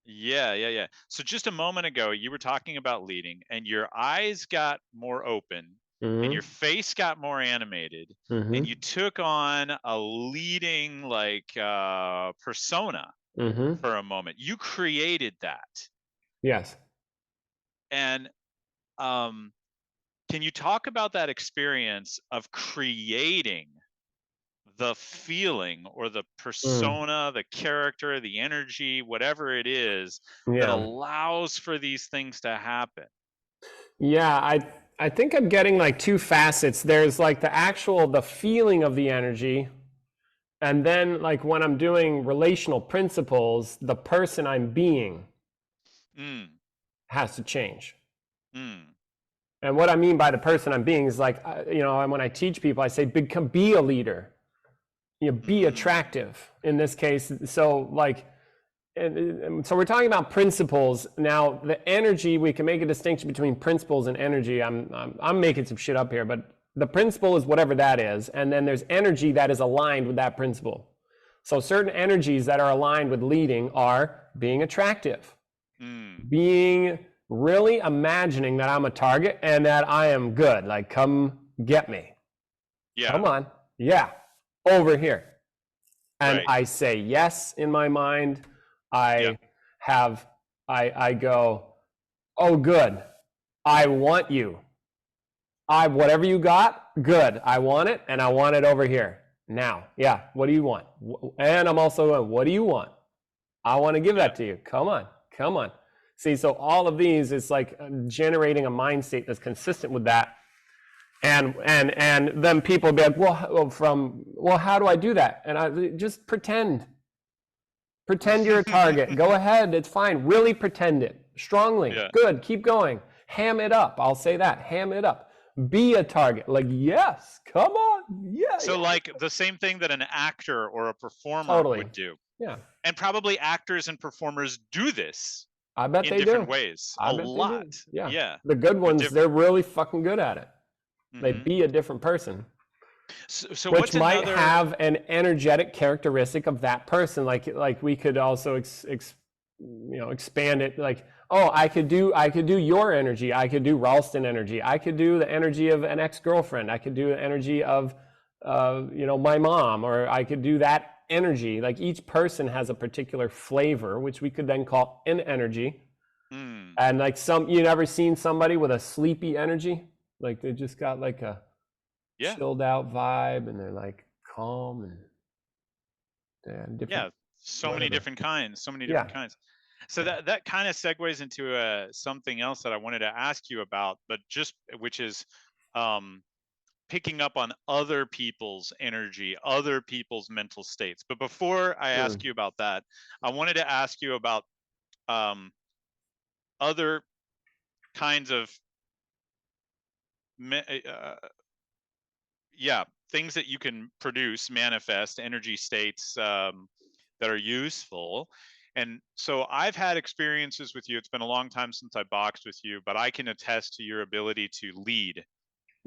Yeah. So just a moment ago, you were talking about leading, and your eyes got more open, and your face got more animated, and you took on a leading like persona for a moment. You created that. Yes. And can you talk about that experience of creating the feeling or the persona, the character, the energy, whatever it is that allows for these things to happen? Yeah, I think I'm getting like two facets. There's like the feeling of the energy, and then like when I'm doing relational principles, the person I'm being has to change. And what I mean by the person I'm being is like, you know, when I teach people, I say, be a leader. You know, be attractive in this case. So like, and so we're talking about principles. Now, the energy, we can make a distinction between principles and energy. I'm making some shit up here, but the principle is whatever that is. And then there's energy that is aligned with that principle. So certain energies that are aligned with leading are being attractive, being really imagining that I'm a target and that I am good. Like, come get me. Yeah. Come on. Yeah. Over here. And Right. I say yes in my mind. I go, oh, good. I want you. Whatever you got, good. I want it, and I want it over here. Now. Yeah. What do you want? And I'm also going, what do you want? I want to give that to you. Come on. Come on. See, so all of these is like generating a mind state that's consistent with that. And then people be like, well, how do I do that? And I just pretend you're a target. Go ahead. It's fine. Really pretend it strongly. Yeah. Good. Keep going. Ham it up. I'll say that. Ham it up. Be a target. Like, yes, come on. Yeah. So like the same thing that an actor or a performer would do. Yeah. And probably actors and performers do this. I bet in they different do. ways. I A bet they lot. do. Yeah. Yeah. The good ones, they're really fucking good at it. They be a different person. So which what's might another... have an energetic characteristic of that person. Like we could also expand it. Like, oh, I could do your energy. I could do Ralston energy. I could do the energy of an ex-girlfriend. I could do the energy of my mom, or I could do that energy. Like each person has a particular flavor, which we could then call an energy. And like you never seen somebody with a sleepy energy? Like they just got like a chilled out vibe, and they're like calm and different. So many different kinds. So that kind of segues into something else that I wanted to ask you about, but which is picking up on other people's energy, other people's mental states. But before I ask you about that, I wanted to ask you about other kinds of things that you can produce, manifest, energy states that are useful. And so I've had experiences with you. It's been a long time since I boxed with you, but I can attest to your ability to lead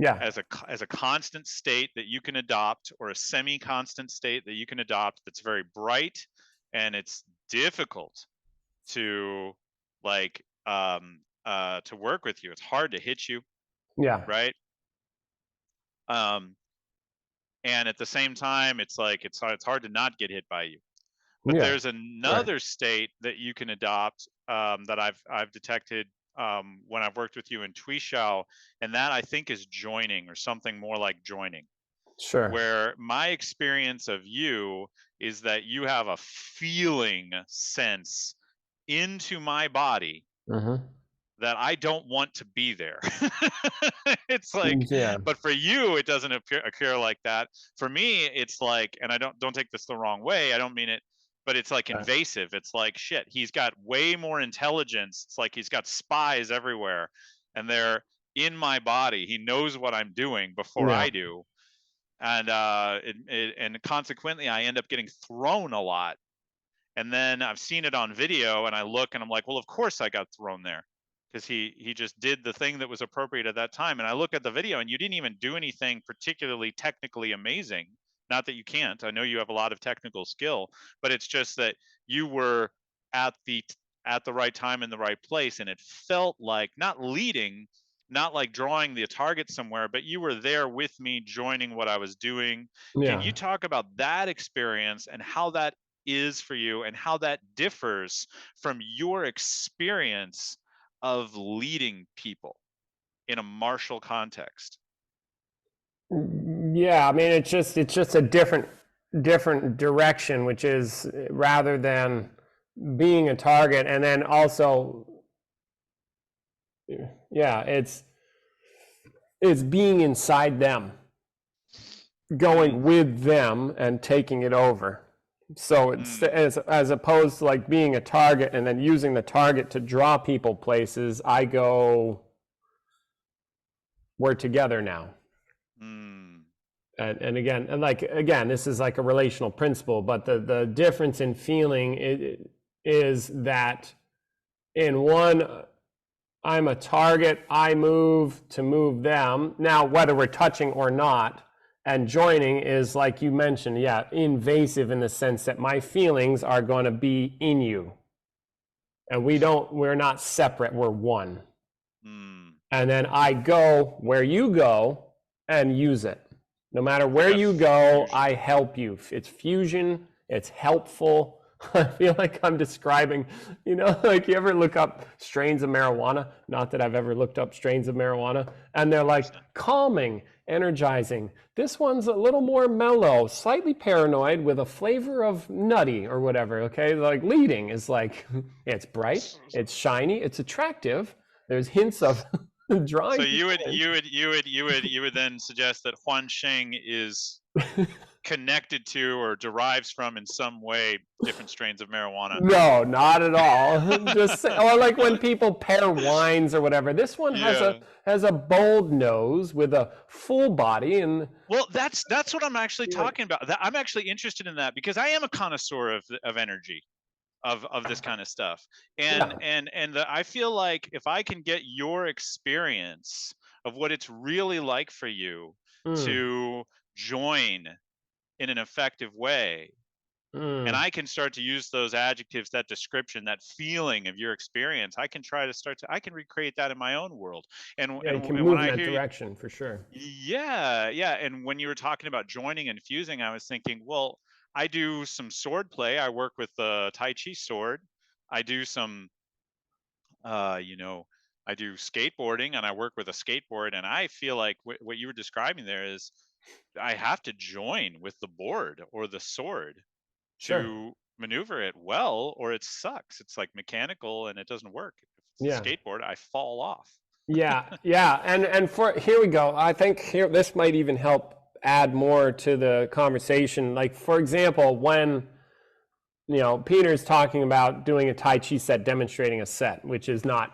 as a constant state that you can adopt, or a semi-constant state that you can adopt, that's very bright, and it's difficult to to work with you. It's hard to hit you. Yeah. Right. And at the same time, it's like it's hard to not get hit by you. But there's another state that you can adopt that I've detected when I've worked with you in Tuishao, and that I think is joining, or something more like joining. Sure. Where my experience of you is that you have a feeling sense into my body that I don't want to be there. It's like, but for you, it doesn't occur like that. For me, it's like, and I don't take this the wrong way, I don't mean it, but it's like invasive. It's like, shit, he's got way more intelligence. It's like he's got spies everywhere, and they're in my body. He knows what I'm doing before I do. And and consequently, I end up getting thrown a lot. And then I've seen it on video, and I look and I'm like, well, of course I got thrown there. because he just did the thing that was appropriate at that time. And I look at the video, and you didn't even do anything particularly technically amazing. Not that you can't. I know you have a lot of technical skill, but it's just that you were at the right time in the right place, and it felt like not leading, not like drawing the target somewhere, but you were there with me, joining what I was doing. Can you Yeah. talk about that experience and how that is for you, and how that differs from your experience of leading people in a martial context? Yeah, I mean, it's just a different direction, which is rather than being a target, and then also, yeah, it's being inside them, going with them and taking it over. So it's as opposed to like being a target and then using the target to draw people places, I go, we're together now. And again, this is like a relational principle, but the difference in feeling is that in one, I'm a target, I move to move them. Now, whether we're touching or not, and joining is, like you mentioned, yeah, invasive in the sense that my feelings are going to be in you. And we're not separate, we're one. And then I go where you go and use it. No matter where you go, I help you. It's fusion, it's helpful. I feel like I'm describing, like you ever look up strains of marijuana? Not that I've ever looked up strains of marijuana. And they're like calming, energizing. This one's a little more mellow, slightly paranoid with a flavor of nutty or whatever, okay? Like leading is like, it's bright, it's shiny, it's attractive. There's hints of drawing. So you would then suggest that Huan Sheng is connected to or derives from in some way different strains of marijuana? No, not at all. Just or like when people pair wines or whatever. This one has a bold nose with a full body, and well, that's what I'm actually talking about. I'm actually interested in that because I am a connoisseur of energy. Of this kind of stuff, and I feel like if I can get your experience of what it's really like for you to join in an effective way, and I can start to use those adjectives, that description, that feeling of your experience, I can recreate that in my own world. And you can move in that direction for sure. Yeah. And when you were talking about joining and fusing, I was thinking, well, I do some sword play. I work with the Tai Chi sword. I do some, I do skateboarding, and I work with a skateboard. And I feel like what you were describing there is I have to join with the board or the sword to maneuver it well, or it sucks. It's like mechanical and it doesn't work. If it's a skateboard, I fall off. Yeah. And for here we go. I think this might even help add more to the conversation. Like, for example, when Peter's talking about doing a Tai Chi set, demonstrating a set, which is not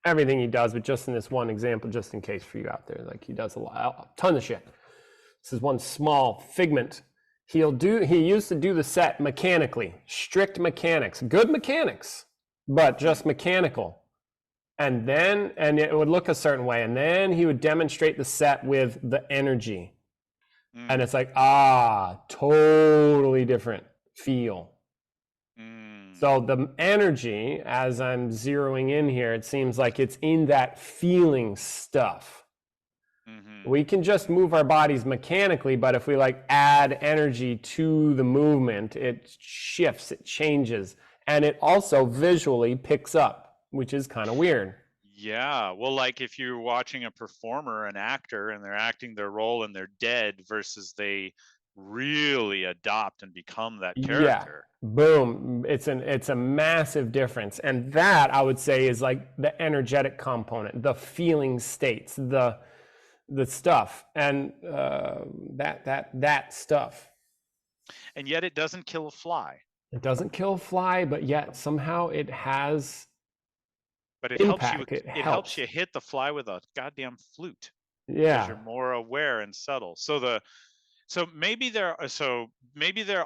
everything he does, but just in this one example, just in case for you out there, like he does a ton of shit. This is one small figment. He used to do the set mechanically, strict mechanics, good mechanics, but just mechanical. And it would look a certain way. And then he would demonstrate the set with the energy. And it's like, totally different feel. So the energy, as I'm zeroing in here, it seems like it's in that feeling stuff. We can just move our bodies mechanically, but if we add energy to the movement, it shifts, it changes, and it also visually picks up, which is kind of weird. Yeah, well, like if you're watching a performer, an actor, and they're acting their role and they're dead versus they really adopt and become that character. Yeah, boom, it's a massive difference, and that I would say is like the energetic component, the feeling states, the stuff, and that stuff. And yet it doesn't kill a fly. It doesn't kill a fly, but yet somehow it has. But it impact. Helps you hit the fly with a goddamn flute. Yeah. Because you're more aware and subtle. So maybe there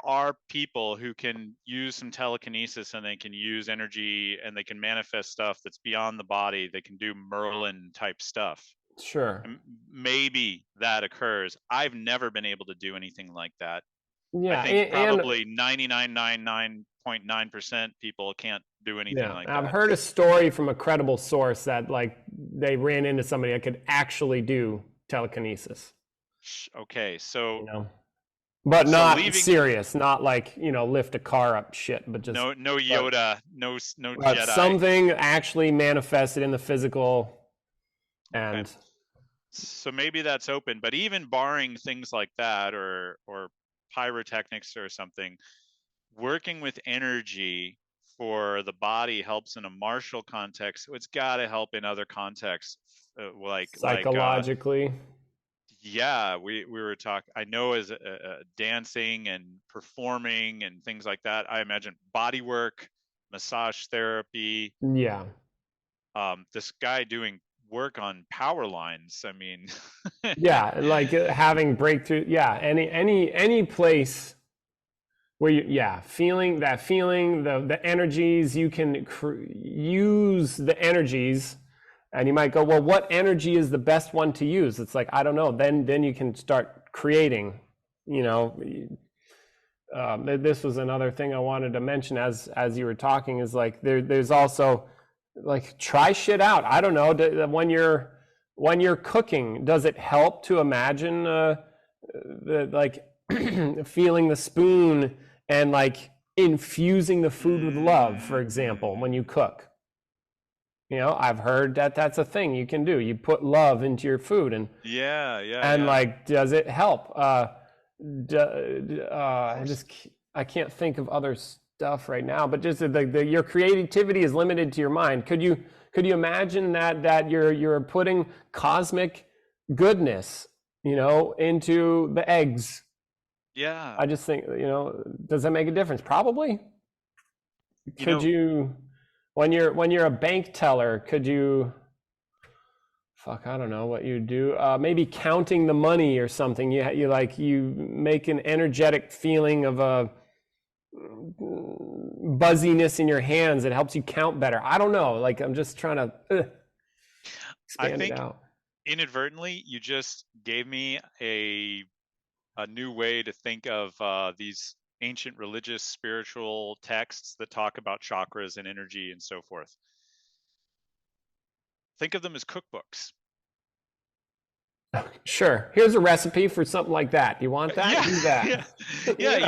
are people who can use some telekinesis and they can use energy and they can manifest stuff that's beyond the body. They can do Merlin type stuff. Sure. Maybe that occurs. I've never been able to do anything like that. Yeah, I think and probably 99.9% people can't do anything yeah, like I've that. heard a story from a credible source that like they ran into somebody that could actually do telekinesis, Okay, so you know, but so not leaving serious, not like, you know, lift a car up shit, but just no but, Yoda, no but Jedi. something actually manifested in the physical. Okay. And So maybe that's open, but even barring things like that or pyrotechnics or something, working with energy for the body helps in a martial context. So it's got to help in other contexts, psychologically, yeah, we were talking. I know as dancing and performing and things like that. I imagine body work, massage therapy. yeah. This guy doing work on power lines. I mean, Yeah, like having breakthrough. Yeah, any place where you, yeah, feeling that feeling, the energies, you can use the energies, and you might go, well, what energy is the best one to use? It's like, I don't know. Then you can start creating. You know, this was another thing I wanted to mention as you were talking is like there's also like try shit out. I don't know, when you're cooking, does it help to imagine like feeling the spoon and like infusing the food with love, for example, when you cook? You know, I've heard that that's a thing you can do. You put love into your food, and yeah. like, does it help? I can't think of other stuff right now, but just your creativity is limited to your mind. Could you imagine that you're putting cosmic goodness, you know, into the eggs? Yeah. I just think, you know, does that make a difference? Probably. Could know, you, when you're a bank teller, could you? Fuck, I don't know what you do. Maybe counting the money or something. You make an energetic feeling of a buzziness in your hands. It helps you count better. I don't know. Like, I'm just trying to I expand it think out. inadvertently you just gave me a new way to think of these ancient religious spiritual texts that talk about chakras and energy and so forth. Think of them as cookbooks. Sure. Here's a recipe for something like that. You want that? Yeah, Do that. yeah. Yeah.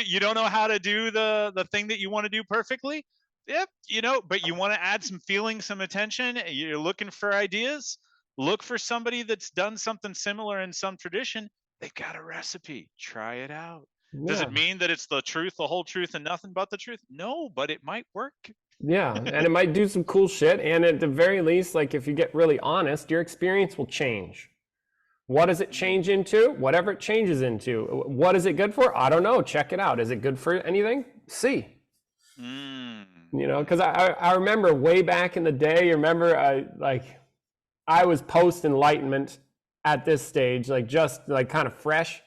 You don't know how to do the thing that you want to do perfectly. Yep, you know, but you want to add some feeling, some attention. You're looking for ideas. Look for somebody that's done something similar in some tradition. They've got a recipe. Try it out. Does Yeah. it mean that it's the truth, the whole truth, and nothing but the truth? No, but it might work. Yeah, and it might do some cool shit. And at the very least, like if you get really honest, your experience will change. What does it change into? Whatever it changes into. What is it good for? I don't know. Check it out. Is it good for anything? See. Mm. You know, because I remember way back in the day, remember I was post Enlightenment at this stage, like just like kind of fresh.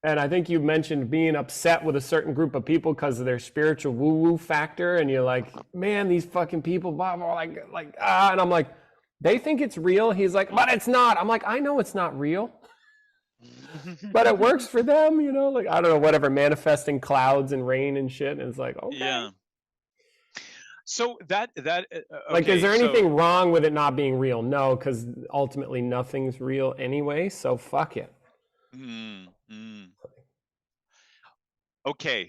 And I think you mentioned being upset with a certain group of people because of their spiritual woo-woo factor. And you're like, man, these fucking people, blah, blah, and I'm like, they think it's real. He's like, but it's not. I'm like, I know it's not real, but it works for them, you know? Like, I don't know, whatever, manifesting clouds and rain and shit. And it's like, okay. Yeah. So okay, like, is there anything wrong with it not being real? No, because ultimately nothing's real anyway. So fuck it. Okay.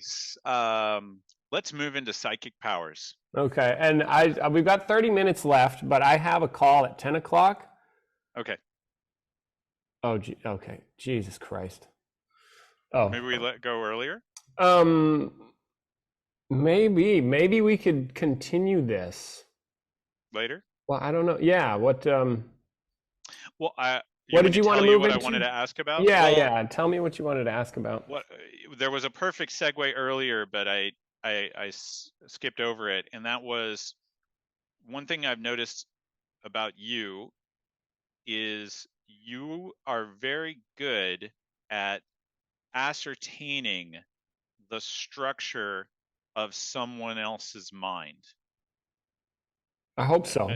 Let's move into psychic powers. Okay, and we've got 30 minutes left, but I have a call at 10 o'clock. Okay. Oh, okay. Jesus Christ. Oh. Maybe we let go earlier? Maybe we could continue this. Later? Well, I don't know. Yeah, what Well, what did you want to move what into? I wanted to ask about? Yeah, well, yeah. Tell me what you wanted to ask about. There was a perfect segue earlier, but I skipped over it, and that was one thing I've noticed about you is you are very good at ascertaining the structure of someone else's mind? I hope so,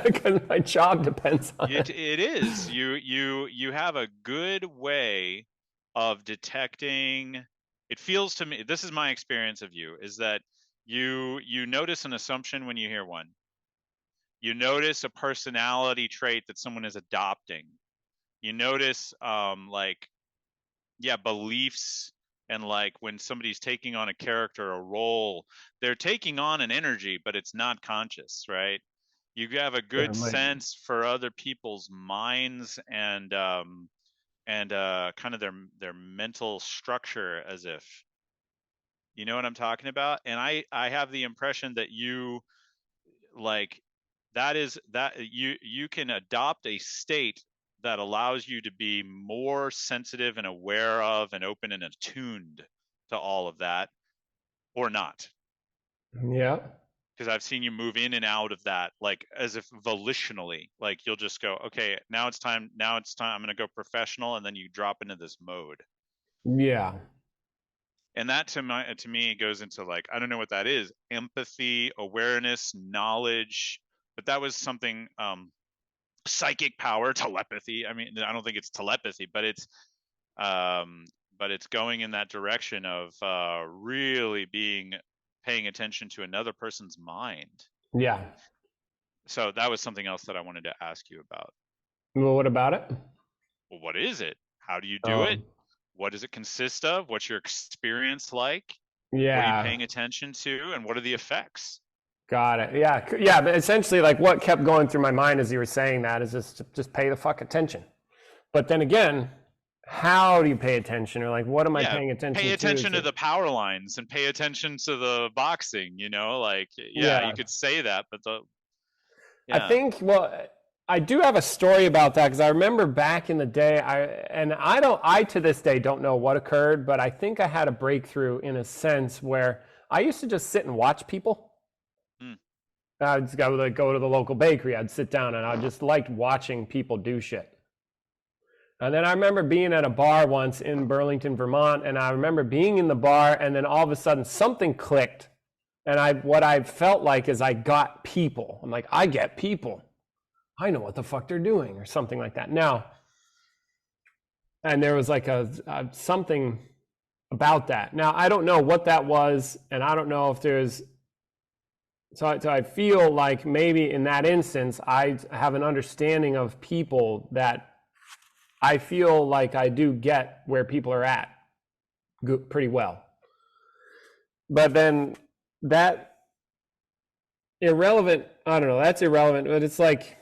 because my job depends on it. It is. You have a good way of detecting. It feels to me, this is my experience of you, is that you notice an assumption when you hear one. You notice a personality trait that someone is adopting. You notice beliefs, and like when somebody's taking on a character, a role, they're taking on an energy, but it's not conscious, right? You have a good sense for other people's minds and kind of their mental structure, as if, you know what I'm talking about. And I have the impression that you like that you can adopt a state that allows you to be more sensitive and aware of and open and attuned to all of that, or not. Yeah. Because I've seen you move in and out of that, like as if volitionally, like you'll just go, okay, now it's time, I'm going to go professional, and then you drop into this mode. Yeah. And that to me goes into, like, I don't know what that is, empathy, awareness, knowledge, but that was something, psychic power, telepathy. I mean, I don't think it's telepathy, but it's going in that direction of really paying attention to another person's mind. Yeah. So that was something else that I wanted to ask you about. Well, what about it? Well, what is it? How do you do it? What does it consist of? What's your experience like? Yeah. What are you paying attention to? And what are the effects? Got it. Yeah. Yeah. But essentially, like, what kept going through my mind as you were saying that is just pay the fuck attention. But then again, how do you pay attention? Or like, what am I paying attention to? Pay attention to the power lines and pay attention to the boxing, you know, like, you could say that, but I think, well, I do have a story about that, because I remember back in the day, I to this day don't know what occurred, but I think I had a breakthrough in a sense where I used to just sit and watch people. I'd just go to the local bakery. I'd sit down and I just liked watching people do shit. And then I remember being at a bar once in Burlington, Vermont, and I remember being in the bar, and then all of a sudden something clicked. And what I felt like is I got people. I'm like, I get people. I know what the fuck they're doing, or something like that. Now, and there was like something about that. Now, I don't know what that was, and I don't know if there's, so I feel like maybe in that instance, I have an understanding of people that I feel like I do get where people are at pretty well. But then that irrelevant, I don't know, that's irrelevant, but it's like,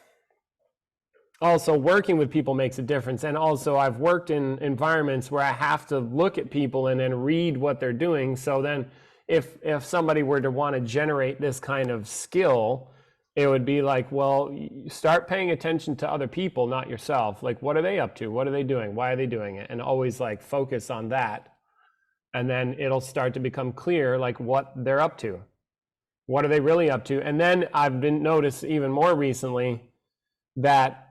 also working with people makes a difference. And also I've worked in environments where I have to look at people and then read what they're doing. So then if somebody were to want to generate this kind of skill, it would be like, well, you start paying attention to other people, not yourself. Like, what are they up to? What are they doing? Why are they doing it? And always like focus on that. And then it'll start to become clear, like, what they're up to. What are they really up to? And then I've been noticed even more recently that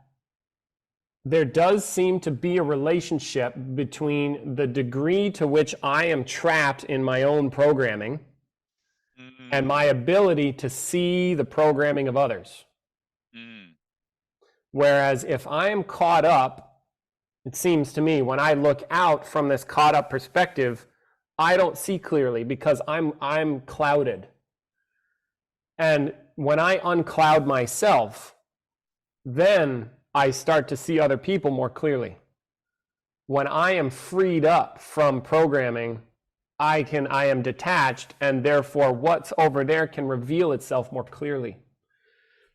there does seem to be a relationship between the degree to which I am trapped in my own programming and my ability to see the programming of others. Whereas if I am caught up, it seems to me, when I look out from this caught up perspective, I don't see clearly because I'm clouded. And when I uncloud myself, then I start to see other people more clearly. When I am freed up from programming, I am detached, and therefore what's over there can reveal itself more clearly.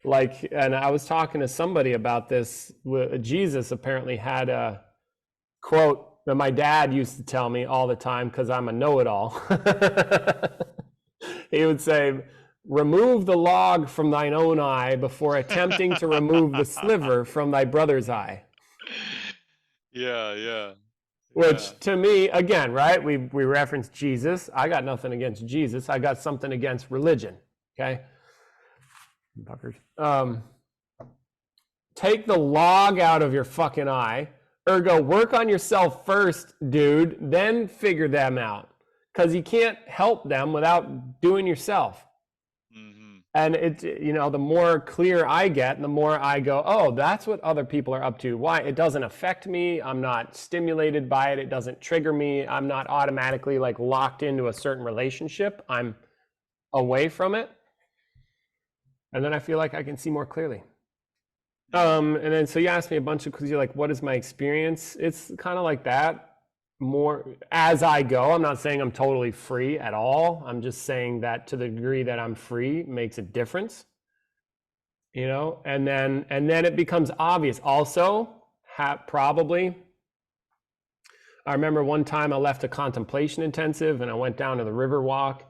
Like, and I was talking to somebody about this. Jesus apparently had a quote that my dad used to tell me all the time, because I'm a know-it-all. He would say, remove the log from thine own eye before attempting to remove the sliver from thy brother's eye. Yeah. Which to me, again, right, we reference Jesus. I got nothing against Jesus. I got something against religion, okay? Take the log out of your fucking eye, Ergo, work on yourself first, dude, then figure them out. Because you can't help them without doing yourself. And it, you know, the more clear I get, the more I go, oh, that's what other people are up to. Why? It doesn't affect me. I'm not stimulated by it. It doesn't trigger me. I'm not automatically like locked into a certain relationship. I'm away from it. And then I feel like I can see more clearly. And then, so you asked me a bunch of, because you're like, what is my experience? It's kind of like that. More as I go. I'm not saying I'm totally free at all. I'm just saying that to the degree that I'm free makes a difference, you know. And then it becomes obvious. Also, probably, I remember one time I left a contemplation intensive and I went down to the river walk,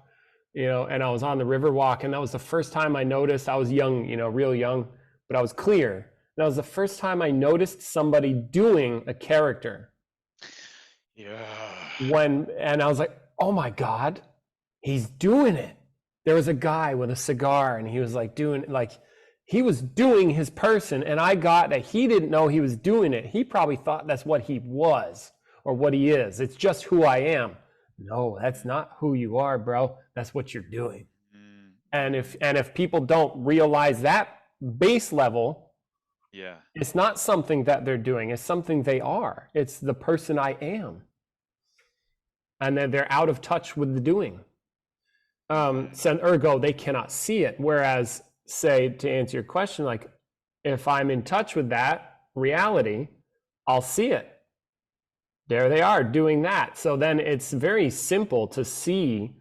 you know, and I was on the river walk, and that was the first time I noticed. I was young, you know, real young, but I was clear. That was the first time I noticed somebody doing a character. Yeah. And I was like, oh my God, he's doing it. There was a guy with a cigar and he was like he was doing his person, and I got that he didn't know he was doing it. He probably thought that's what he was or what he is. It's just who I am. No, that's not who you are, bro. That's what you're doing. And if people don't realize that base level, yeah, it's not something that they're doing. It's something they are. It's the person I am. And then they're out of touch with the doing. So ergo, they cannot see it. Whereas, say, to answer your question, like if I'm in touch with that reality, I'll see it. There they are doing that. So then it's very simple to see,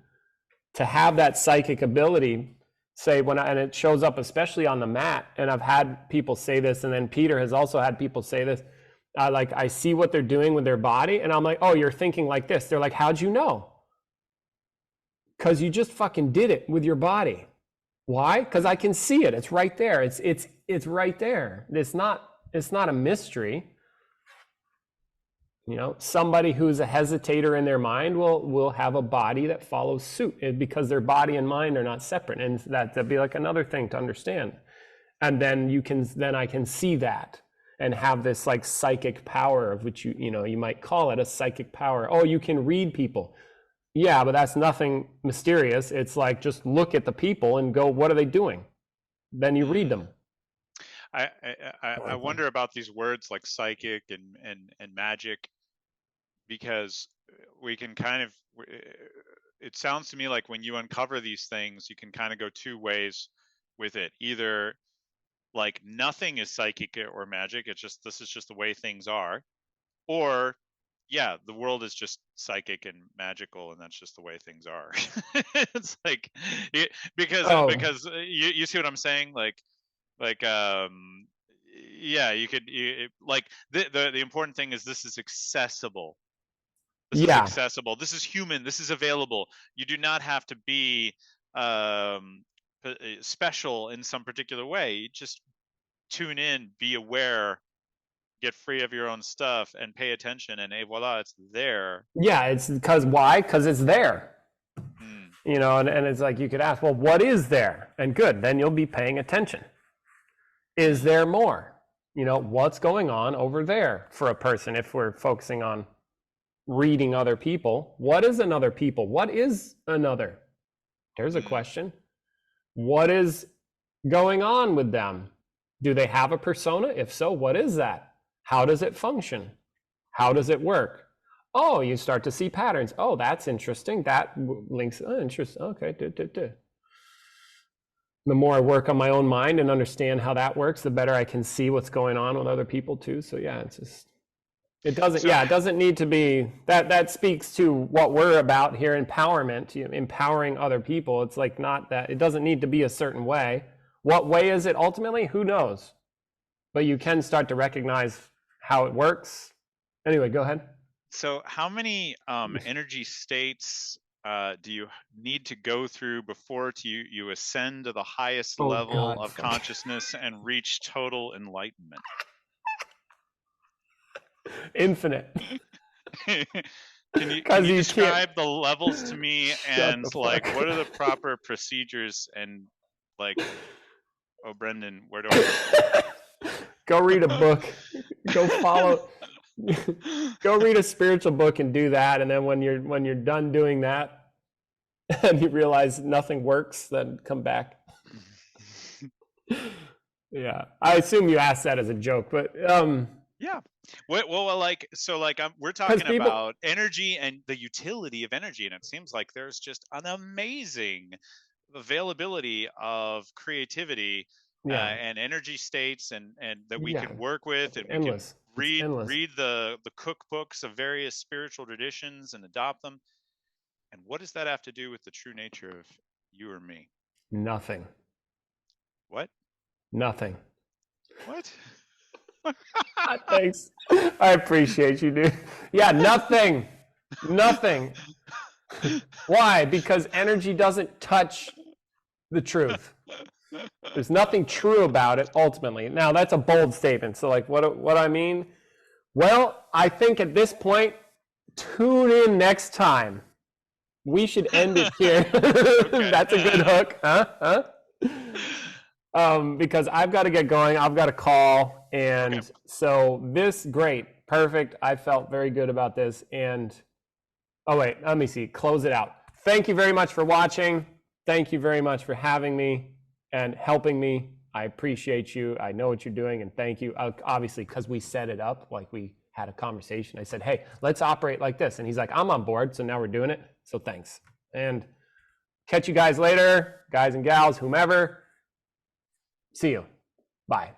to have that psychic ability. Say and it shows up especially on the mat. And I've had people say this, and then Peter has also had people say this. Like I see what they're doing with their body, and I'm like, oh, you're thinking like this. They're like, how'd you know? Because you just fucking did it with your body. Why? Because I can see it. It's right there. It's right there. It's not a mystery. You know, somebody who's a hesitator in their mind will have a body that follows suit, because their body and mind are not separate, and that'd be like another thing to understand. And then I can see that and have this like psychic power, of which you might call it a psychic power. Oh, you can read people. Yeah, but that's nothing mysterious. It's like, just look at the people and go, what are they doing? Then you read them. I wonder about these words like psychic and magic, because we can kind of, it sounds to me like when you uncover these things, you can kind of go two ways with it. Either like nothing is psychic or magic, this is just the way things are, or yeah, the world is just psychic and magical, and that's just the way things are. It's like, because you see what I'm saying? Yeah, like the important thing is this is accessible. This is accessible. This is human. This is available. You do not have to be special in some particular way. You just tune in, be aware, get free of your own stuff, and pay attention, and voila, it's there. Yeah, it's because why? Because it's there. You know, and it's like, you could ask, well, what is there? And good, then you'll be paying attention. Is there more? You know, what's going on over there for a person? If we're focusing on reading other people, what is another people? What is another? There's a question. What is going on with them? Do they have a persona? If so, what is that? How does it function? How does it work? Oh, you start to see patterns. Oh, that's interesting. That links. Oh, interesting. Okay. The more I work on my own mind and understand how that works, the better I can see what's going on with other people too. So yeah, it doesn't need to be that. That speaks to what we're about here, empowerment, empowering other people. It's like, not that it doesn't need to be a certain way. What way is it ultimately? Who knows? But you can start to recognize how it works. Anyway, go ahead. So how many energy states do you need to go through before you ascend to the highest level of consciousness and reach total enlightenment? Can Infinite. you describe the levels to me, and like, what are the proper procedures, and like, oh, Brendan, where do I go? Go read a book. Go follow. Go read a spiritual book and do that, and then when you're done doing that and you realize nothing works, then come back. Yeah, I assume you asked that as a joke, but yeah. Well, we're 'cause talking people, about energy and the utility of energy, and it seems like there's just an amazing availability of creativity yeah, and energy states, and that we yeah, can work with, it's and we can endless. It's read endless. the cookbooks of various spiritual traditions and adopt them. And what does that have to do with the true nature of you or me? Nothing. What? Nothing. What? Thanks. I appreciate you, dude. Yeah, nothing. Nothing. Why? Because energy doesn't touch the truth. There's nothing true about it ultimately. Now, that's a bold statement. So, like, what I mean? Well, I think at this point, tune in next time. We should end it here. Okay. That's a good hook, huh? Because I've got to get going. I've got a call, and Okay. so great, perfect. I felt very good about this. And oh wait, let me see. Close it out. Thank you very much for watching. Thank you very much for having me and helping me. I appreciate you. I know what you're doing, and thank you. Obviously, because we set it up, like we had a conversation. I said, hey, let's operate like this. And he's like, I'm on board. So now we're doing it. So thanks. And catch you guys later, guys and gals, whomever. See you. Bye.